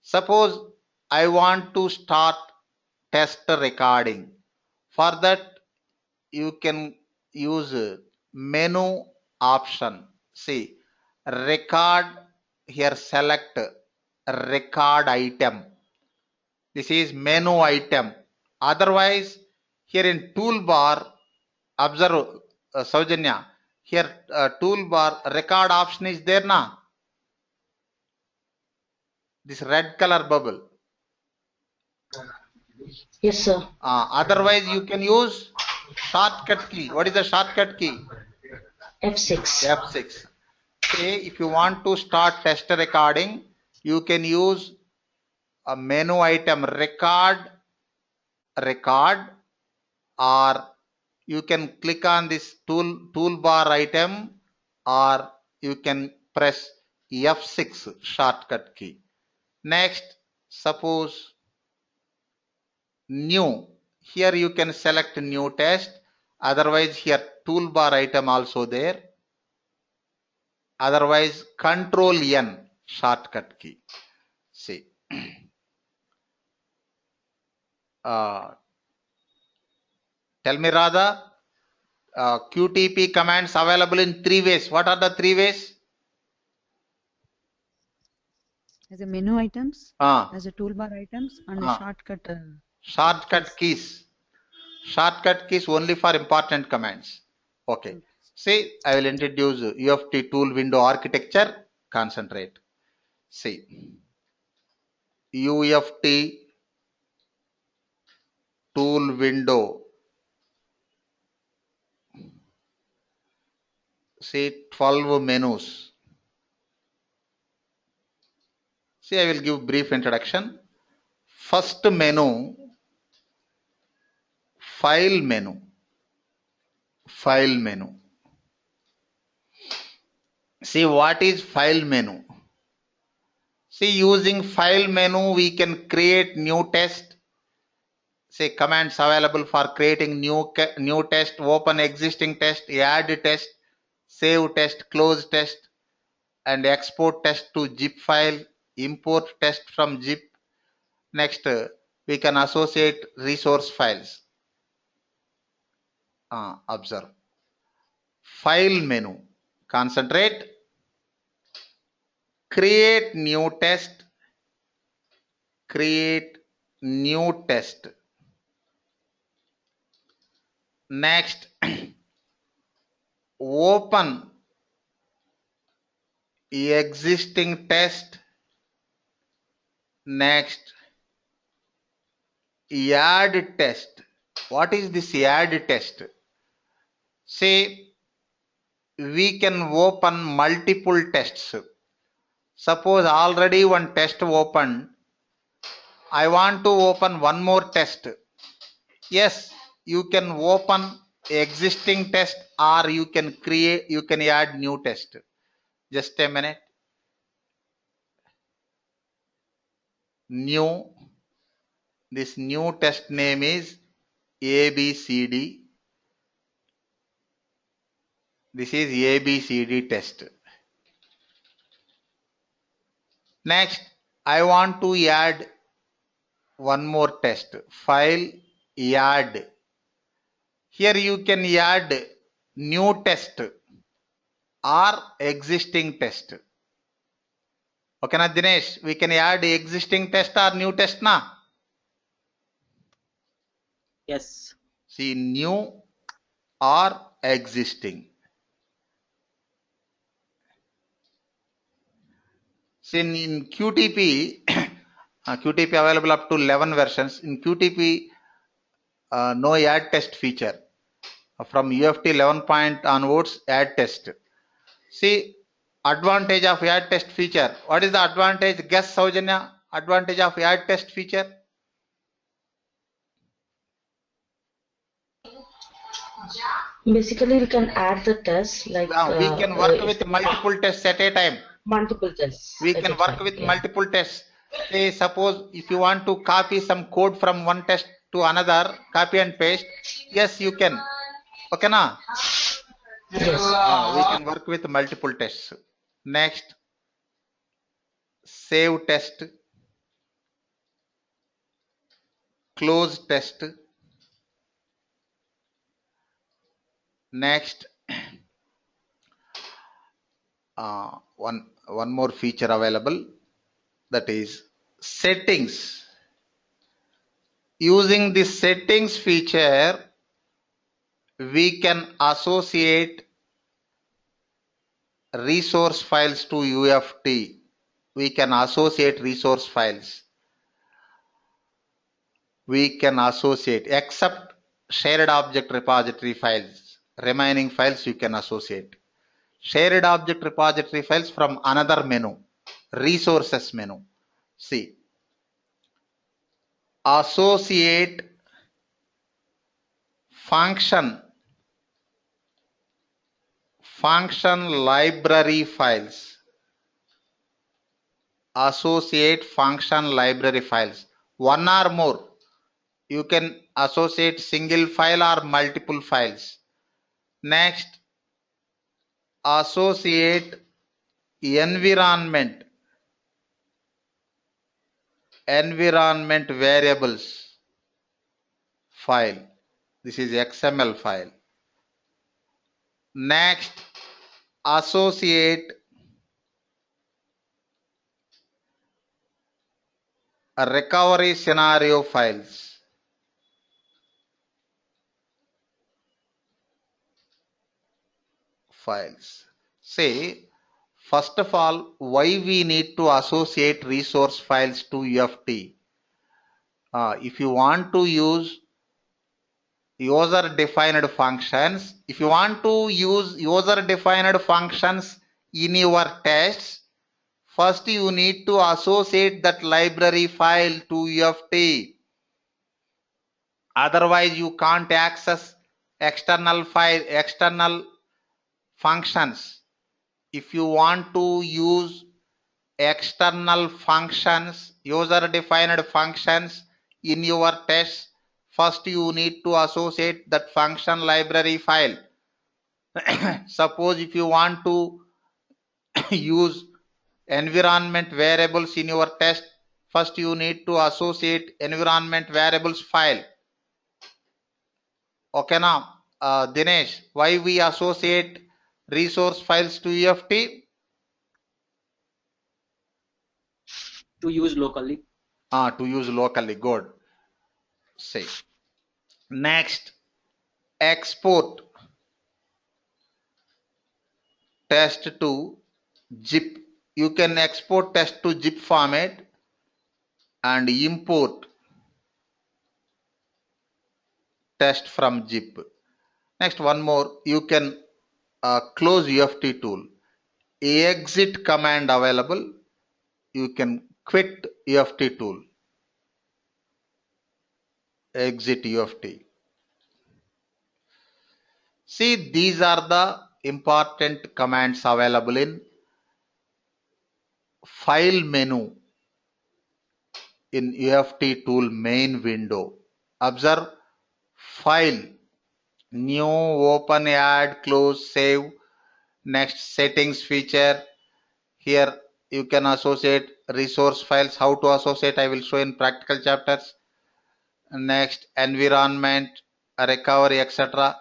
Suppose I want to start test recording. For that, you can use menu option. See, record, here select record item. This is menu item. Otherwise, here in toolbar, observe Saujanya, here toolbar record option is there na? This red color bubble. Yes, sir. Otherwise, you can use shortcut key. What is the shortcut key? F6. F6. Okay, if you want to start test recording, you can use a menu item record, or you can click on this toolbar item, or you can press F6 shortcut key. Next, suppose new. Here you can select new test. Otherwise, here toolbar item also there. Otherwise, Control N, shortcut key. See. Tell me Radha, QTP commands available in 3 ways. What are the 3 ways? As a menu items, Ah, as a toolbar items, and a ah. shortcut Shortcut keys. Shortcut keys only for important commands. Okay. See, I will introduce UFT tool window architecture. Concentrate. See, UFT tool window. See, 12 menus. See, I will give brief introduction. First menu, file menu. File menu. See, what is file menu? See, using file menu, we can create new test. Say commands available for creating new test, open existing test, add test, save test, close test, and export test to zip file, import test from zip. Next, we can associate resource files. Observe. File menu. Concentrate. Create new test. Create new test. Next, open existing test. Next, add test. What is this add test? Say, we can open multiple tests. Suppose already one test opened. I want to open one more test. Yes, you can open existing test or you can add new test. Just a minute. New. This new test name is ABCD. This is ABCD test. Next, I want to add one more test. File, add. Here you can add new test or existing test. Okay, na Dinesh? We can add existing test or new test na? Yes. See, new or existing. See, in QTP, QTP available up to 11 versions. In QTP, no add test feature. From UFT 11 point onwards, add test. See, advantage of add test feature. What is the advantage? Guess, Saujanya, advantage of add test feature? Basically, we can add the tests like We can work with multiple tests at a time. multiple tests. We can work with multiple tests. Say, suppose if you want to copy some code from one test to another, copy and paste. Yes, you can. Okay, na? Yes. We can work with multiple tests. Next, save test, close test. Next, one more feature available, that is settings. Using this settings feature, we can associate resource files to UFT. We can associate resource files. We can associate, except shared object repository files. Remaining files you can associate. Shared object repository files from another menu, resources menu. See, associate function library files. Associate function library files. One or more. You can associate single file or multiple files. Next, associate environment variables file. This is XML file. Next, associate a recovery scenario files. Say, first of all, why we need to associate resource files to UFT? If you want to use user defined functions, if you want to use user defined functions in your tests, first you need to associate that library file to UFT. Otherwise you can't access external functions. If you want to use external functions, user defined functions in your tests, first you need to associate that function library file. Suppose if you want to use environment variables in your test, first you need to associate environment variables file. Okay now, Dinesh, why we associate resource files to UFT? To use locally. To use locally, good. Say. Next, export test to zip. You can export test to zip format and import test from zip. Next, one more, you can close UFT tool. Exit command available, you can quit UFT tool. Exit UFT. See, these are the important commands available in file menu in UFT tool main window. Observe file, new, open, add, close, save. Next, settings feature. Here you can associate resource files. How to associate I will show in practical chapters. Next, environment, recovery, etc.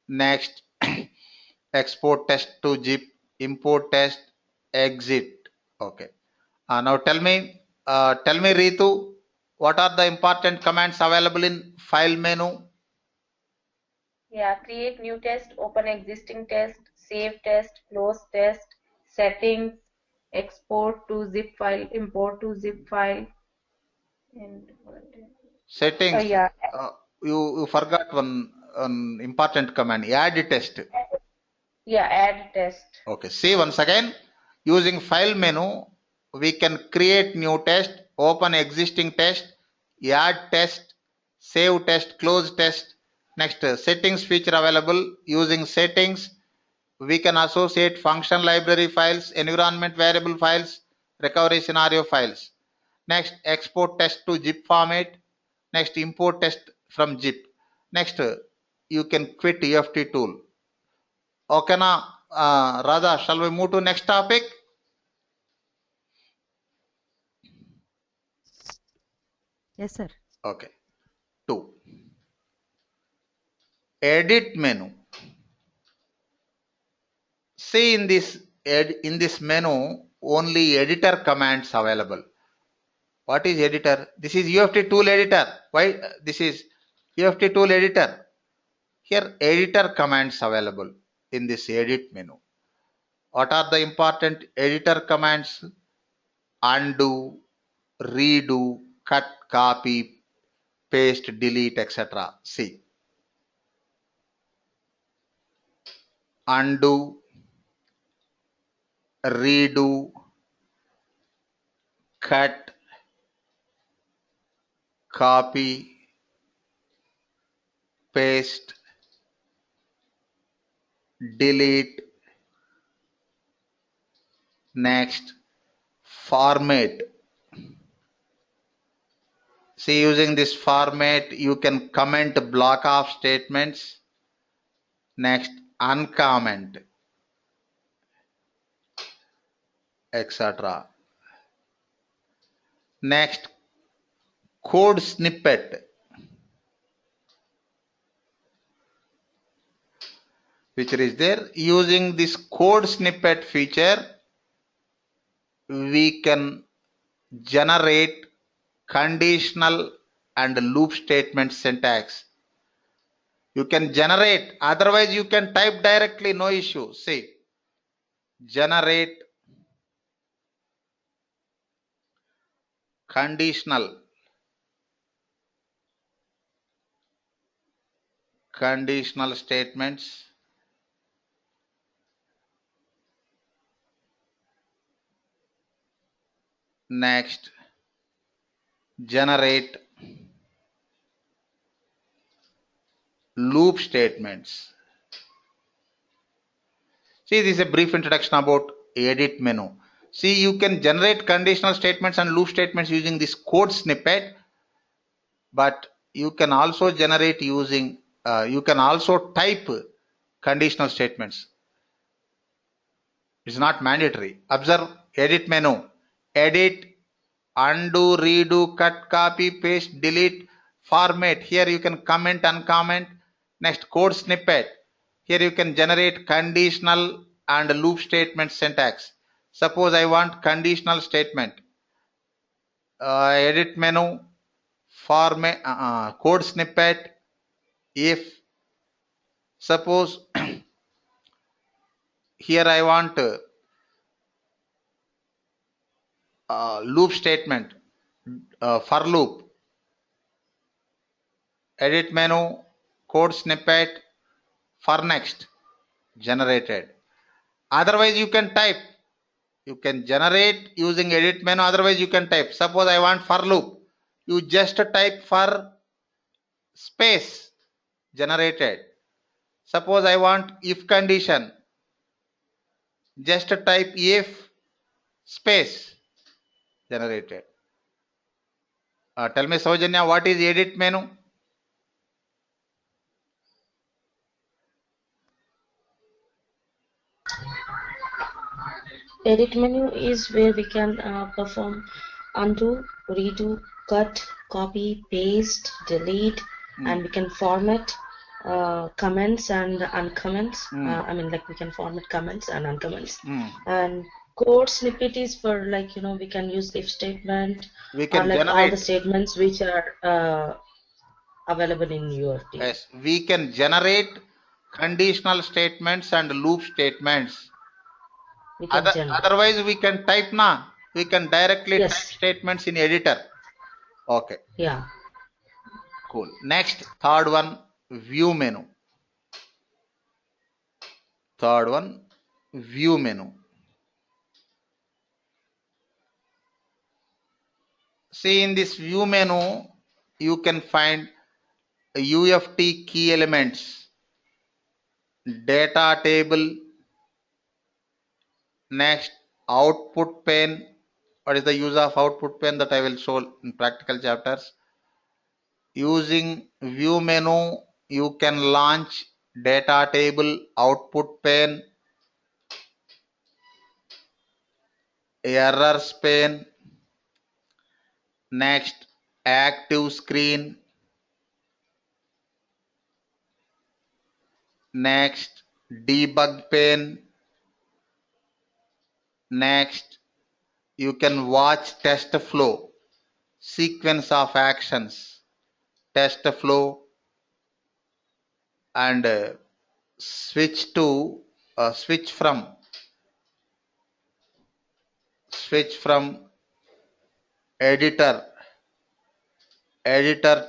Next, export test to zip, import test, exit. Okay. Now tell me Ritu, what are the important commands available in file menu? Yeah, create new test, open existing test, save test, close test, settings, export to zip file, import to zip file, and Settings. yeah, You forgot one important command, add test. add test. Okay, see once again, using file menu, we can create new test, open existing test, add test, save test, close test. Next, settings feature available. Using settings, we can associate function library files, environment variable files, recovery scenario files. Next, export test to zip format. Next, import test from zip. Next, you can quit UFT tool. Okay now, Radha, shall we move to next topic? Yes, sir. Okay. 2. Edit menu. See in this menu only editor commands available. What is editor? This is UFT tool editor. Why this is UFT tool editor? Here editor commands available in this edit menu. What are the important editor commands? Undo, redo, cut, copy, paste, delete, etc. See. Undo, redo, cut, copy, paste, delete. Next, format. See, using this format, you can comment block of statements. Next, uncomment. etc. Next, code snippet, which is there. Using this code snippet feature, we can generate conditional and loop statement syntax. You can generate, otherwise you can type directly, no issue. See, generate conditional statements, next generate loop statements. See, this is a brief introduction about edit menu. See, you can generate conditional statements and loop statements using this code snippet, but you can also generate using, you can also type conditional statements. It's not mandatory. Observe edit menu, edit, undo, redo, cut, copy, paste, delete, format. Here you can comment, uncomment. Next, code snippet. Here you can generate conditional and loop statement syntax. Suppose I want conditional statement. Edit menu, format, code snippet. If suppose here I want loop statement, for loop. Edit menu, code snippet, for next, generated. Otherwise you can type. You can generate using edit menu, otherwise you can type. Suppose I want for loop. You just type for space, generated. Suppose I want if condition. Just type if space, generated. Tell me, Saujanya, what is edit menu? Edit menu is where we can perform undo, redo, cut, copy, paste, delete, and we can format comments and uncomments. I mean, like we can format comments and uncomments. And code snippet is for, like, you know, we can use if statement, We can or like generate all the statements which are available in UFT. Yes, we can generate conditional statements and loop statements. We can generate. Otherwise we can type na. We can directly Yes. type statements in editor. Okay, Yeah. cool. Next, third one, view menu. Third one, view menu. See, in this view menu, you can find UFT key elements, data table, next output pane. What is the use of output pane? That I will show in practical chapters. Using view menu, you can launch data table, output pane, errors pane, next active screen, next debug pane, next you can watch test flow, sequence of actions, test flow, and switch from editor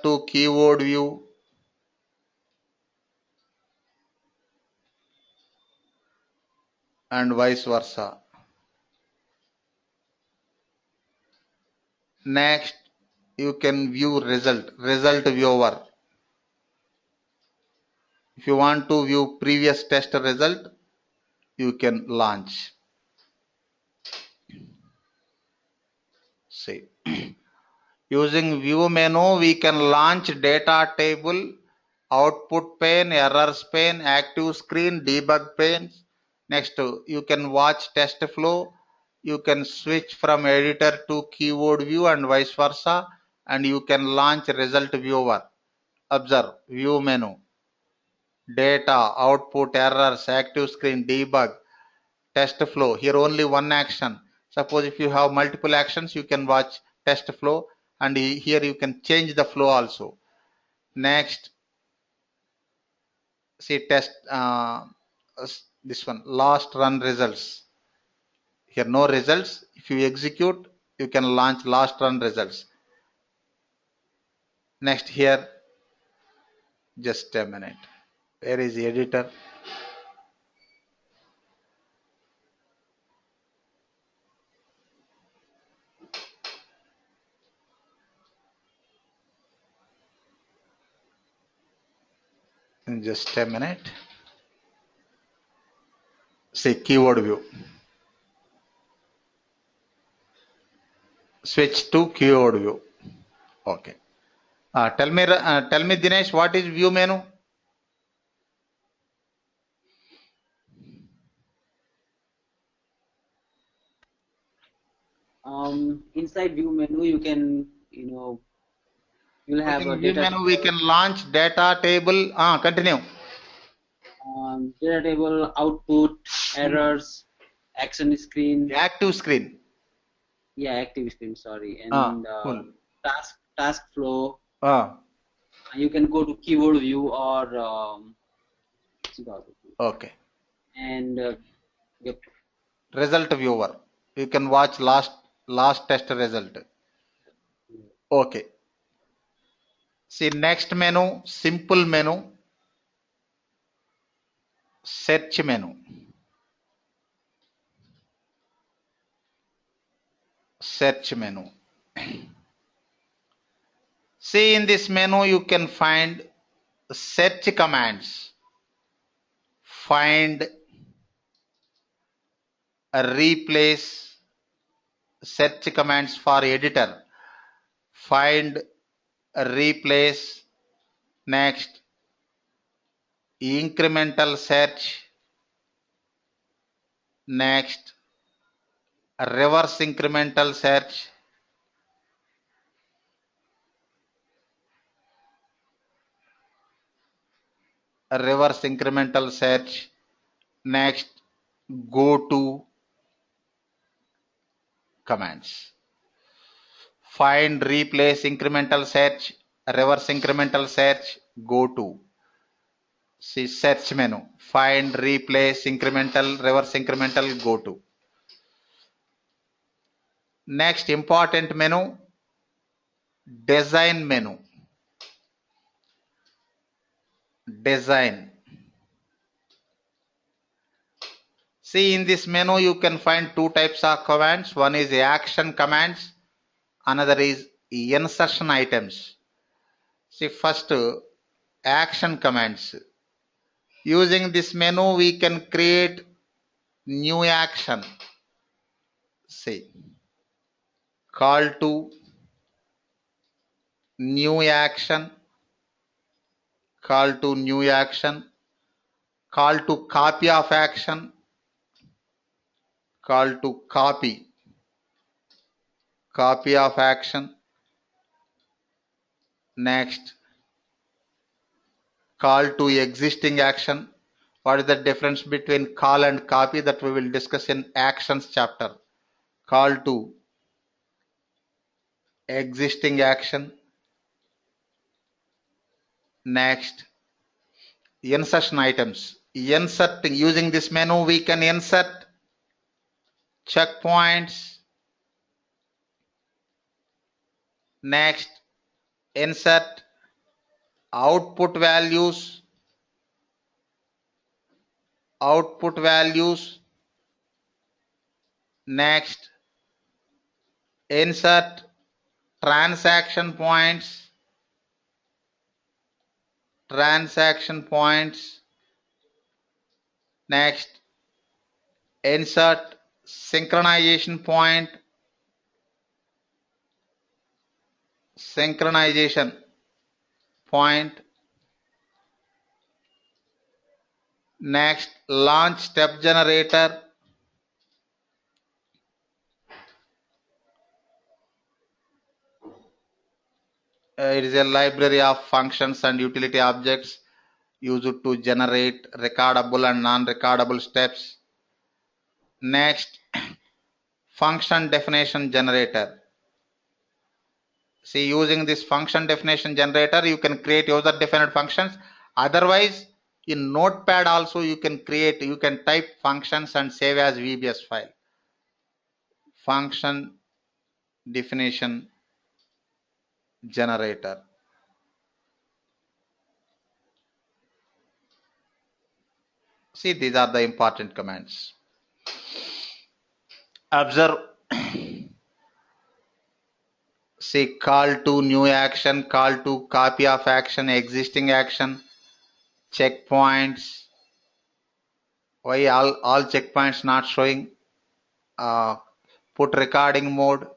to keyword view, and vice versa. Next, you can view result viewer. If you want to view previous test result, you can launch. See, using view menu, we can launch data table, output pane, errors pane, active screen, debug pane. Next, you can watch test flow. you can switch from editor to keyboard view and vice versa, and you can launch result viewer. Observe view menu, data, output, errors, active screen, debug, test flow. Here only one action. Suppose if you have multiple actions, you can watch test flow, and here you can change the flow also. Next, see test this one, last run results. Here no results. If you execute, you can launch last run results. Next here, just a minute. Where is the editor? In just a minute. See keyword view. Switch to keyword view. Okay. Tell me Dinesh, what is view menu? Inside view menu, you can, you'll have a View data menu we table, can launch data table. Continue. data table, output, errors, action screen. Active screen. Yeah, active screen, sorry. And Cool. task flow. Ah, You can go to keyword view or okay. and yep. Result viewer. You can watch last test result. Okay. See next menu, simple menu, search menu. Search menu. See in this menu you can find search commands. Find, replace, search commands for editor. Find, replace, next incremental search, next reverse incremental search, reverse incremental search, next go to commands. Find, replace, incremental search, reverse incremental search, go to. See search menu. Find, replace, incremental, reverse incremental, go to. Next important menu, design menu. Design. See in this menu you can find two types of commands. One is action commands, another is insertion items. See first action commands. Using this menu we can create new action. See call to, new action, call to new action, call to copy of action, call to copy, copy of action, next call to existing action. What is the difference between call and copy? That we will discuss in actions chapter. Call to existing action, next insertion items. Inserting, using this menu we can insert checkpoints, next insert output values, next insert transaction points, next insert synchronization point, next launch step generator, It is a library of functions and utility objects used to generate recordable and non-recordable steps. Next, function definition generator. See, using this function definition generator, you can create user defined functions. Otherwise, in Notepad also you can type functions and save as VBS file. Function definition generator. See, these are the important commands. Observe. See, call to new action, call to copy of action, existing action, checkpoints. Why all checkpoints not showing? Put recording mode,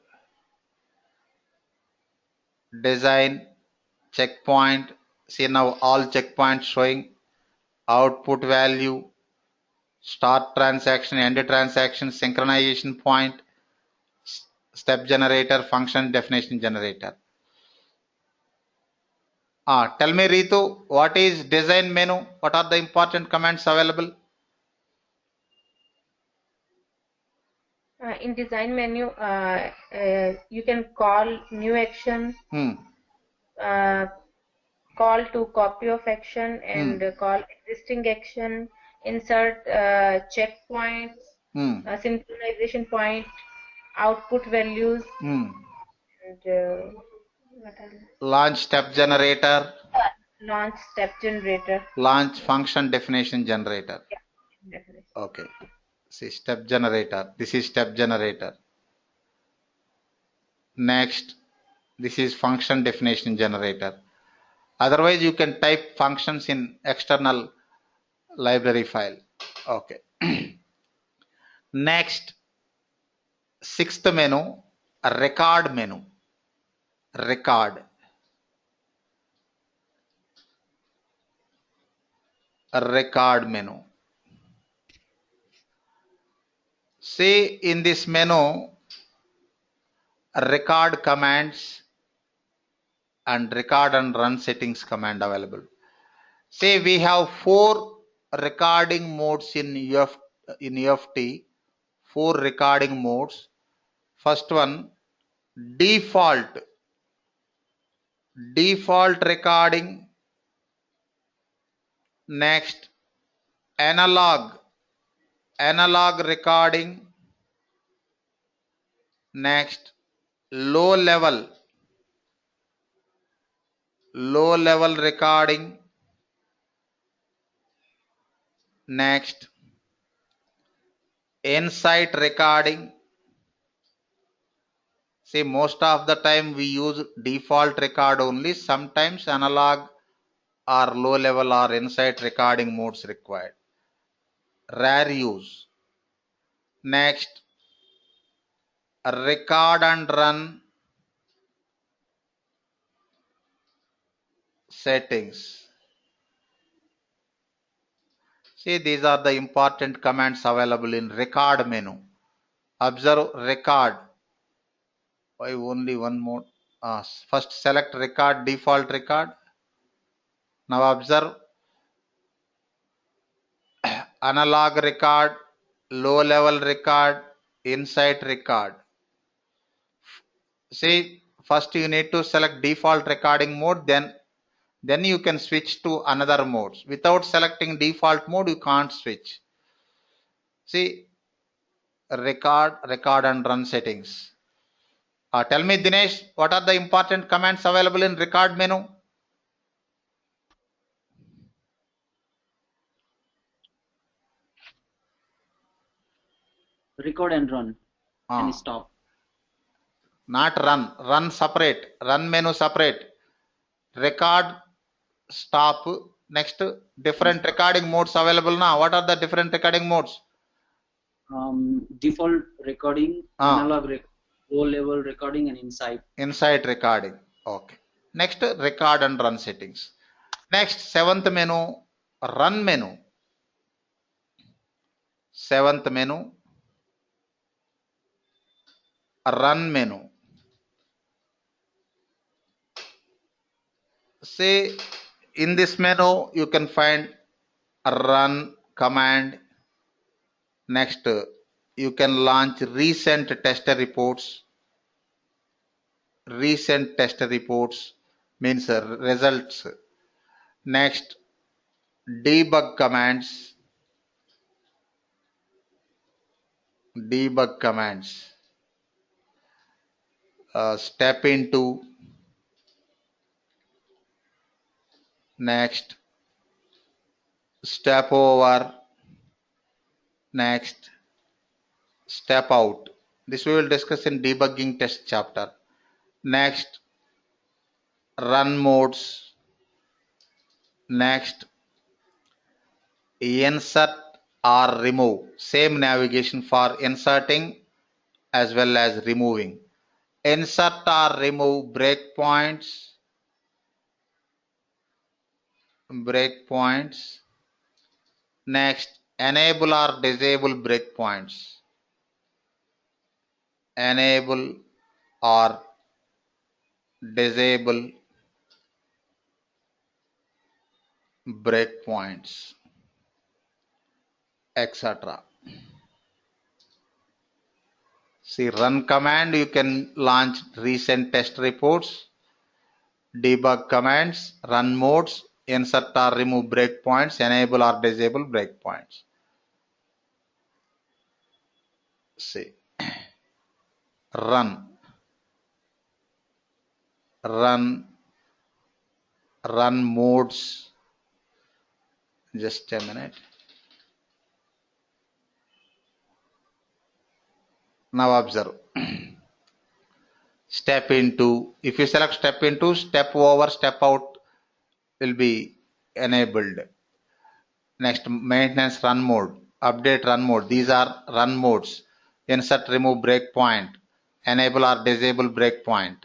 design, checkpoint. See, now all checkpoints showing. Output value, start transaction, end transaction, synchronization point, step generator, function definition generator. Tell me, Ritu, what is design menu? What are the important commands available? In design menu, you can call new action, call to copy of action, and call existing action, insert checkpoints, synchronization point, output values, and what else? Launch step generator, Launch step generator. launch function definition generator. Yeah, definitely. Okay. See, step generator. This is step generator. Next, this is function definition generator. Otherwise, you can type functions in external library file. Okay. Next, sixth menu, a record menu. Record. A record menu. See, in this menu, record commands and record and run settings command available. Say we have 4 recording modes in UFT, 4 recording modes. First one, default recording. Next, analog recording. Next, low level recording. Next, insight recording. See, most of the time we use default record only. Sometimes analog or low level or insight recording modes required. Rare use. Next, record and run settings. See, these are the important commands available in record menu. Observe record. Why only one mode? First select record, default record. Now observe analog record, low level record, insight record. See, first you need to select default recording mode, then you can switch to another modes. Without selecting default mode, you can't switch. See, record and run settings. Tell me, Dinesh, what are the important commands available in record menu? Record and run and stop. Not run separate, run menu separate. Record, stop. Next, different recording modes available now. What are the different recording modes? Default recording, analog low level recording, and insight recording. Okay. Next, record and run settings. Next, seventh menu, run menu. Seventh menu, run menu. Say in this menu you can find a run command. Next, you can launch recent test reports. Recent test reports means results. Next, debug commands. Debug commands. Step into. Next, step over. Next, step out. This we will discuss in debugging test chapter. Next, run modes. Next, insert or remove. Same navigation for inserting as well as removing. Insert or remove breakpoints. Breakpoints. Next, enable or disable breakpoints. Enable or disable breakpoints, etc. See, run command, you can launch recent test reports. Debug commands, run modes, insert or remove breakpoints, enable or disable breakpoints. See, run modes. Just a minute. Now observe. Step into. If you select step into, step over, step out will be enabled. Next, maintenance run mode, update run mode. These are run modes. Insert, remove breakpoint, enable or disable breakpoint.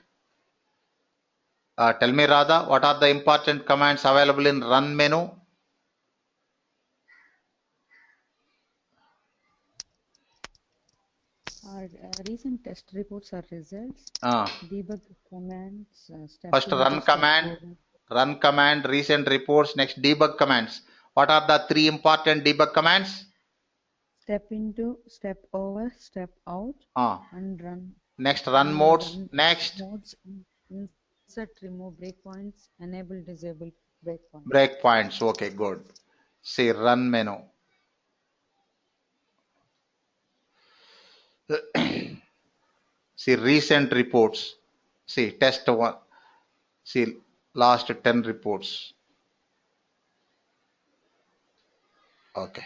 Tell me, Radha, what are the important commands available in run menu? Our recent test reports or results, Uh, debug commands, step First into, run step command, over. recent reports. Next, debug commands. What are the three important debug commands? Step into, step over, step out, Uh, and run. Next, run modes. Next, modes, insert, remove breakpoints, enable, disable breakpoints. breakpoints. Okay, good. See, run menu. See, recent reports. See, test one. See, last 10 reports. Okay.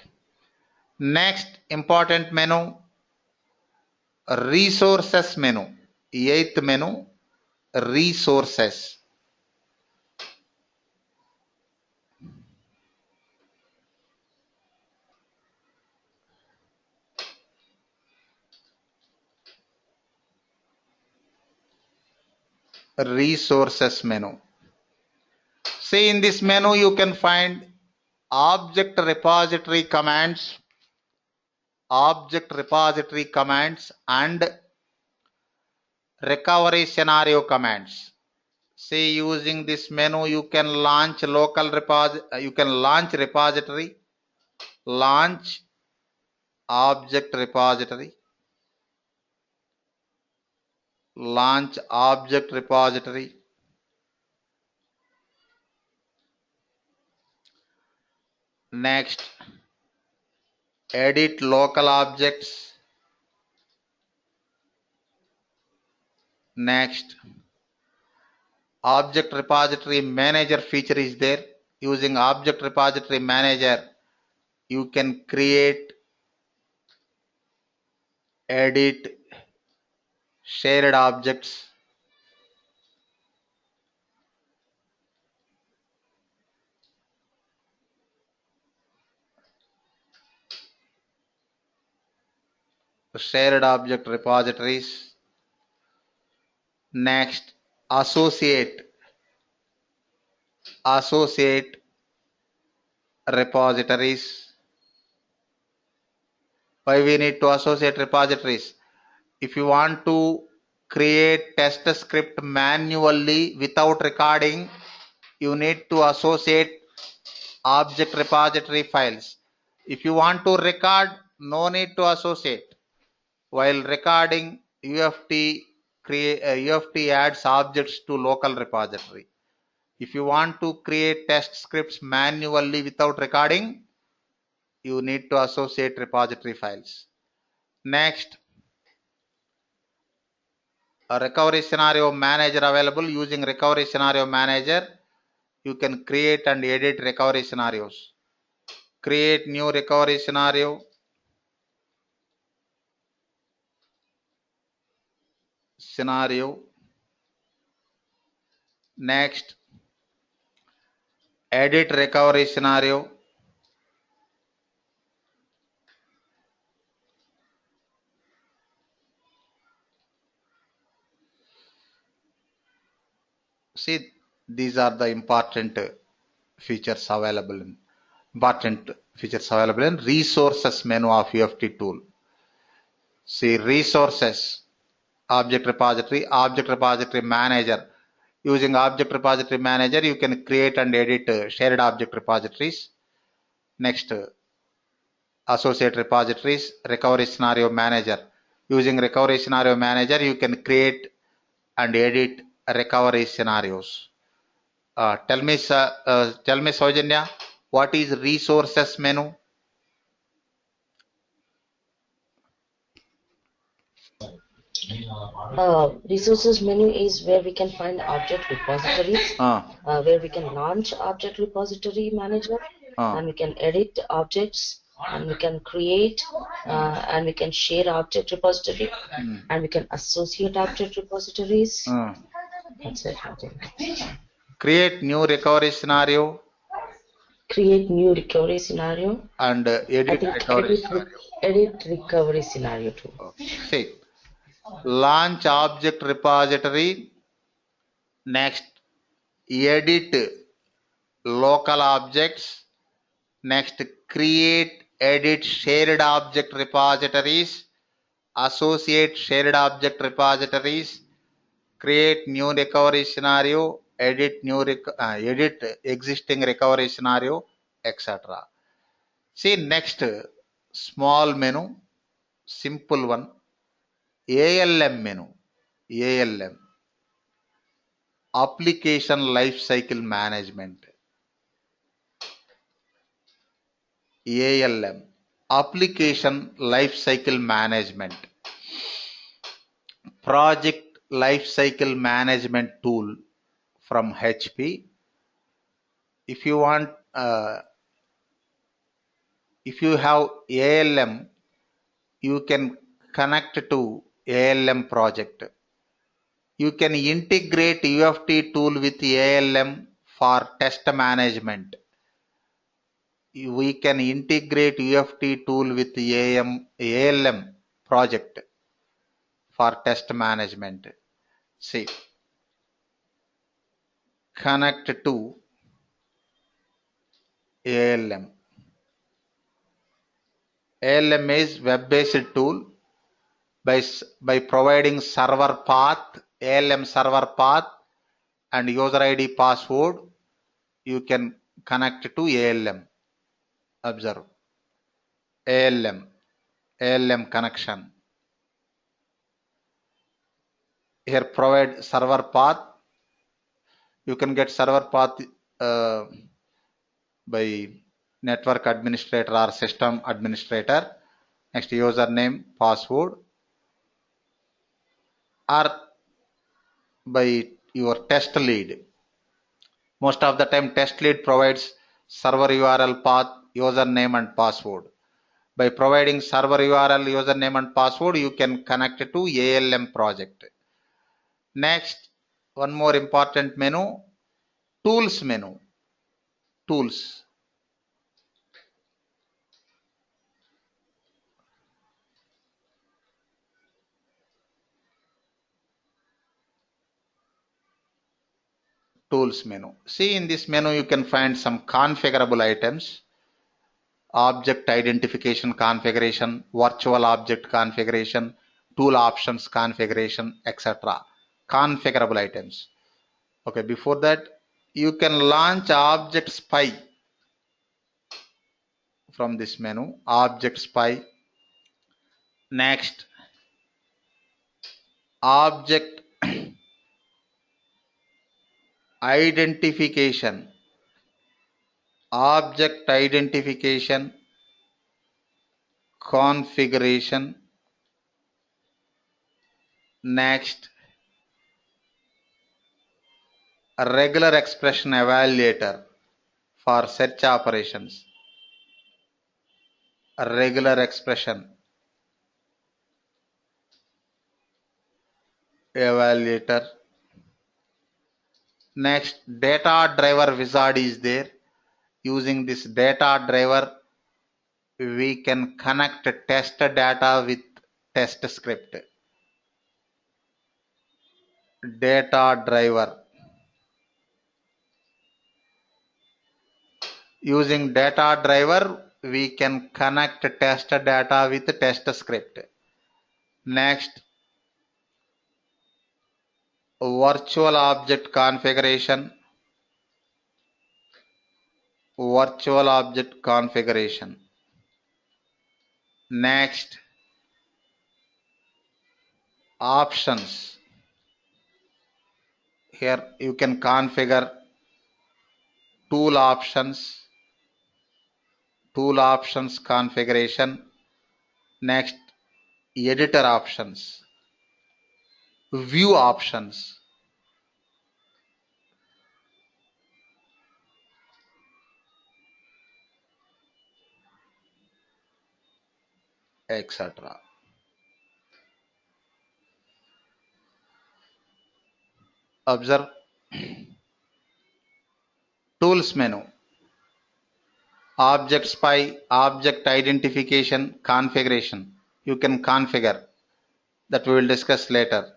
Next important menu, resources menu. Eighth menu, resources. Resources menu. See, in this menu you can find object repository commands, and recovery scenario commands. See, using this menu you can launch repository, launch object repository, next edit local objects, next object repository manager feature is there. Using object repository manager you can create, edit shared objects, shared object repositories. Next, associate repositories. Why we need to associate repositories? If you want to create test script manually without recording, you need to associate object repository files. If you want to record, no need to associate. While recording, UFT adds objects to local repository. If you want to create test scripts manually without recording, you need to associate repository files. Next, a recovery scenario manager available. Using recovery scenario manager, you can create and edit recovery scenarios. Create new recovery scenario. Next, edit recovery scenario. See, these are the important features available in resources menu of UFT tool. See, resources, object repository manager. Using object repository manager, you can create and edit shared object repositories. Next, associate repositories, recovery scenario manager. Using recovery scenario manager, you can create and edit recovery scenarios. Tell me, Saujanya, what is resources menu? Resources menu is where we can find object repositories, where we can launch object repository manager, and we can edit objects, and we can create, and we can share object repository, and we can associate object repositories. That's it. Create new recovery scenario. Create new recovery scenario. And edit recovery scenario. Edit recovery scenario too. See, launch object repository. Next, edit local objects. Next, create, edit shared object repositories. Associate shared object repositories. Create new recovery scenario. Edit existing recovery scenario, etc. See, next, small menu, simple one, ALM menu. ALM, application lifecycle management. ALM, application lifecycle management. Project lifecycle management tool from HP. If you want, if you have ALM, you can connect to ALM project. You can integrate UFT tool with ALM for test management. We can integrate UFT tool with ALM project for test management. See, connect to ALM. ALM is web-based tool. By providing server path, ALM server path and user ID password, you can connect to ALM. Observe, ALM connection. Here provide server path. You can get server path by network administrator or system administrator. Next, username, password, or by your test lead. Most of the time, test lead provides server URL path, username and password. By providing server URL, username and password, you can connect to ALM project. Next, one more important menu, tools menu. Tools. Tools menu. See, in this menu you can find some configurable items. Object identification configuration, virtual object configuration, tool options configuration, etc. Configurable items. Okay, before that, You can launch Object Spy from this menu, Object Spy. Next, Object Identification. Object Identification Configuration. Next, Regular Expression Evaluator for search operations. Regular Expression Evaluator. Next, Data Driver Wizard is there. Using this data driver, we can connect test data with test script. Data driver. Using data driver, we can connect test data with test script. Next, virtual object configuration. Virtual object configuration. Next, options. Here you can configure tool options configuration. Next, editor options, view options, etc. Observe tools menu, object spy, object identification, configuration. You can configure, that we will discuss later.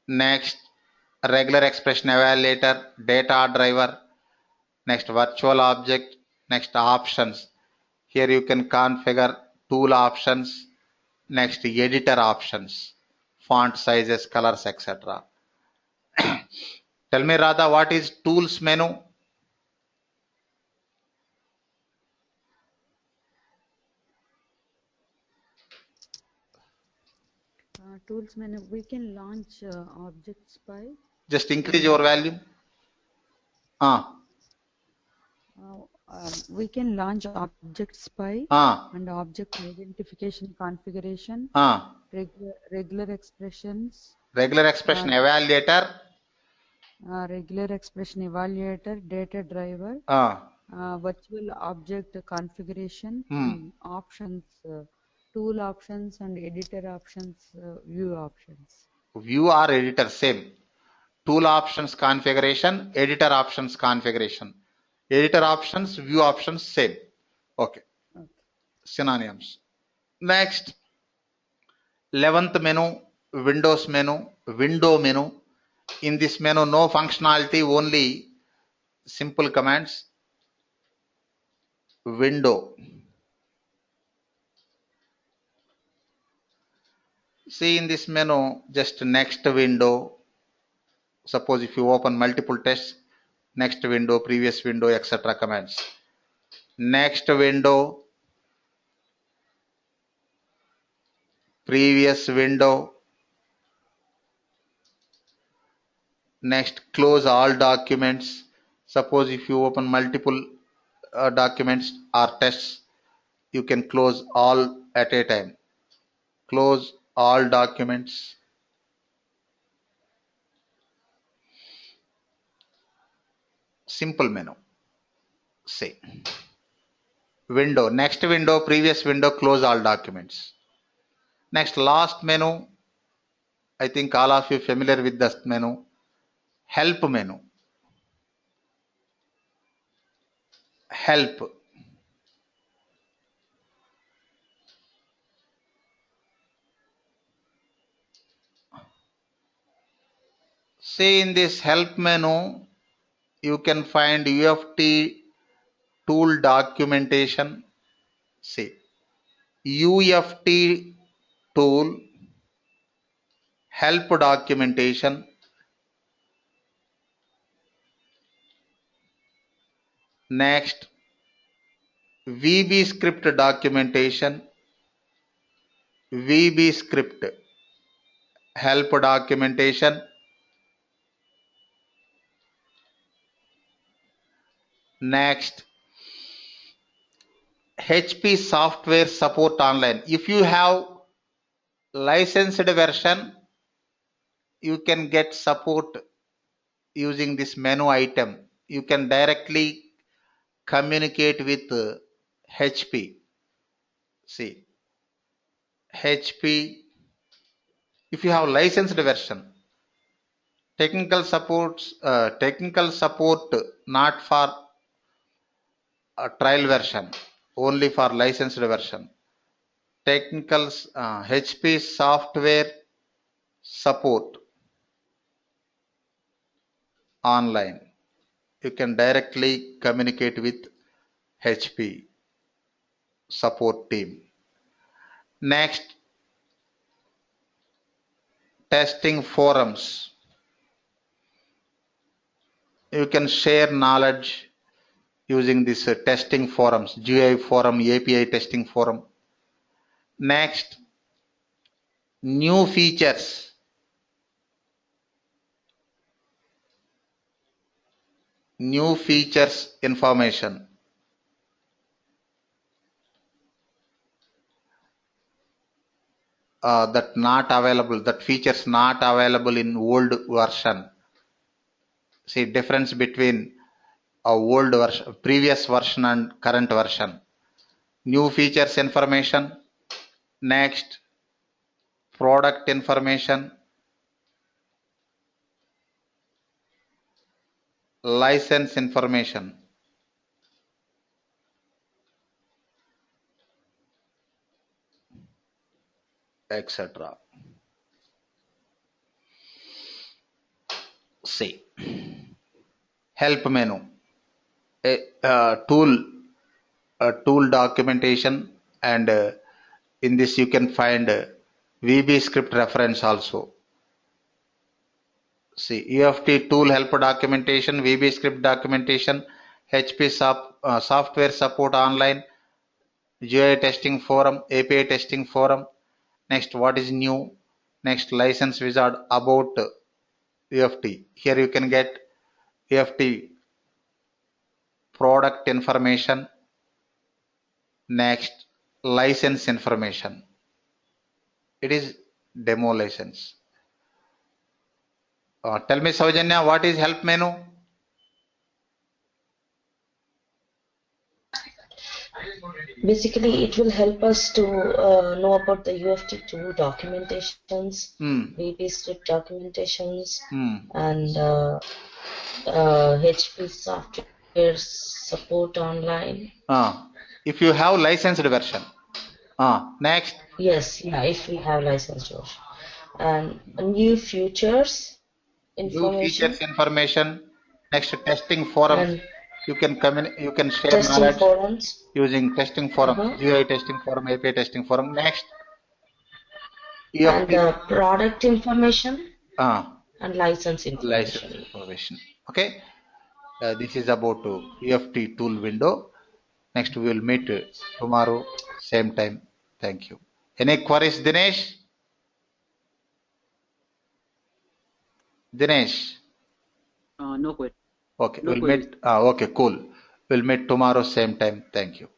Next, regular expression evaluator, data driver. Next, virtual object. Next, options. Here you can configure tool options. Next, editor options, font sizes, colors, etc. Tell me, Radha, what is tools menu? Tools menu, we can launch Object Spy. Just increase your volume. We can launch Object Spy and Object Identification Configuration, regular expressions, regular expression evaluator, regular expression evaluator, data driver, virtual object configuration, and options, tool options and editor options, view options. View or editor, same. Tool options configuration, editor options configuration. Editor options, view options, same. Okay. Synonyms. Next, 11th menu, Windows menu, window menu. In this menu, no functionality, only simple commands. Window. See in this menu, just next window. Suppose if you open multiple tests, next window, previous window, etc. commands. Next window, previous window. Next, close all documents. Suppose if you open multiple documents or tests, you can close all at a time. Close all documents. Simple menu. Say window, next window, previous window, close all documents. Next, last menu. I think all of you familiar with this menu. Help menu. Help. See in this help menu, you can find UFT tool documentation. See, UFT tool, help documentation, Next, VB script documentation, VB script help documentation. Next, HP software support online. If you have licensed version, you can get support using this menu item. You can directly communicate with HP. See, HP, if you have licensed version, technical support not for a trial version, only for licensed version. Technical HP software support online. You can directly communicate with HP support team. Next, testing forums. You can share knowledge using this testing forums, GUI forum, API testing forum. Next, new features. New features information. That features not available in old version. See difference between a old version, previous version and current version. New features information. Next, product information, license information. Etc. See, help menu, a tool documentation, and in this you can find VB script reference also. See, UFT tool help documentation, VB script documentation, HP software support online, GUI testing forum, API testing forum. Next, what is new? Next, license wizard about UFT. Here you can get UFT product information. Next, license information. It is demo license. Tell me, Saujanya, what is help menu? Basically, it will help us to know about the UFT2 documentations, VB script documentations, and HP software support online. If you have licensed version. Next. Yes, yeah, if we have licensed version. And new features information. Next, testing forums. You can share testing knowledge forums. Using testing forum, GUI testing forum, API testing forum. Next, and product information and license information. Okay, this is about UFT tool window. Next, we will meet tomorrow, same time. Thank you. Any queries, Dinesh? Dinesh? No question. Okay, we'll meet. Okay, cool. We'll meet tomorrow, same time. Thank you.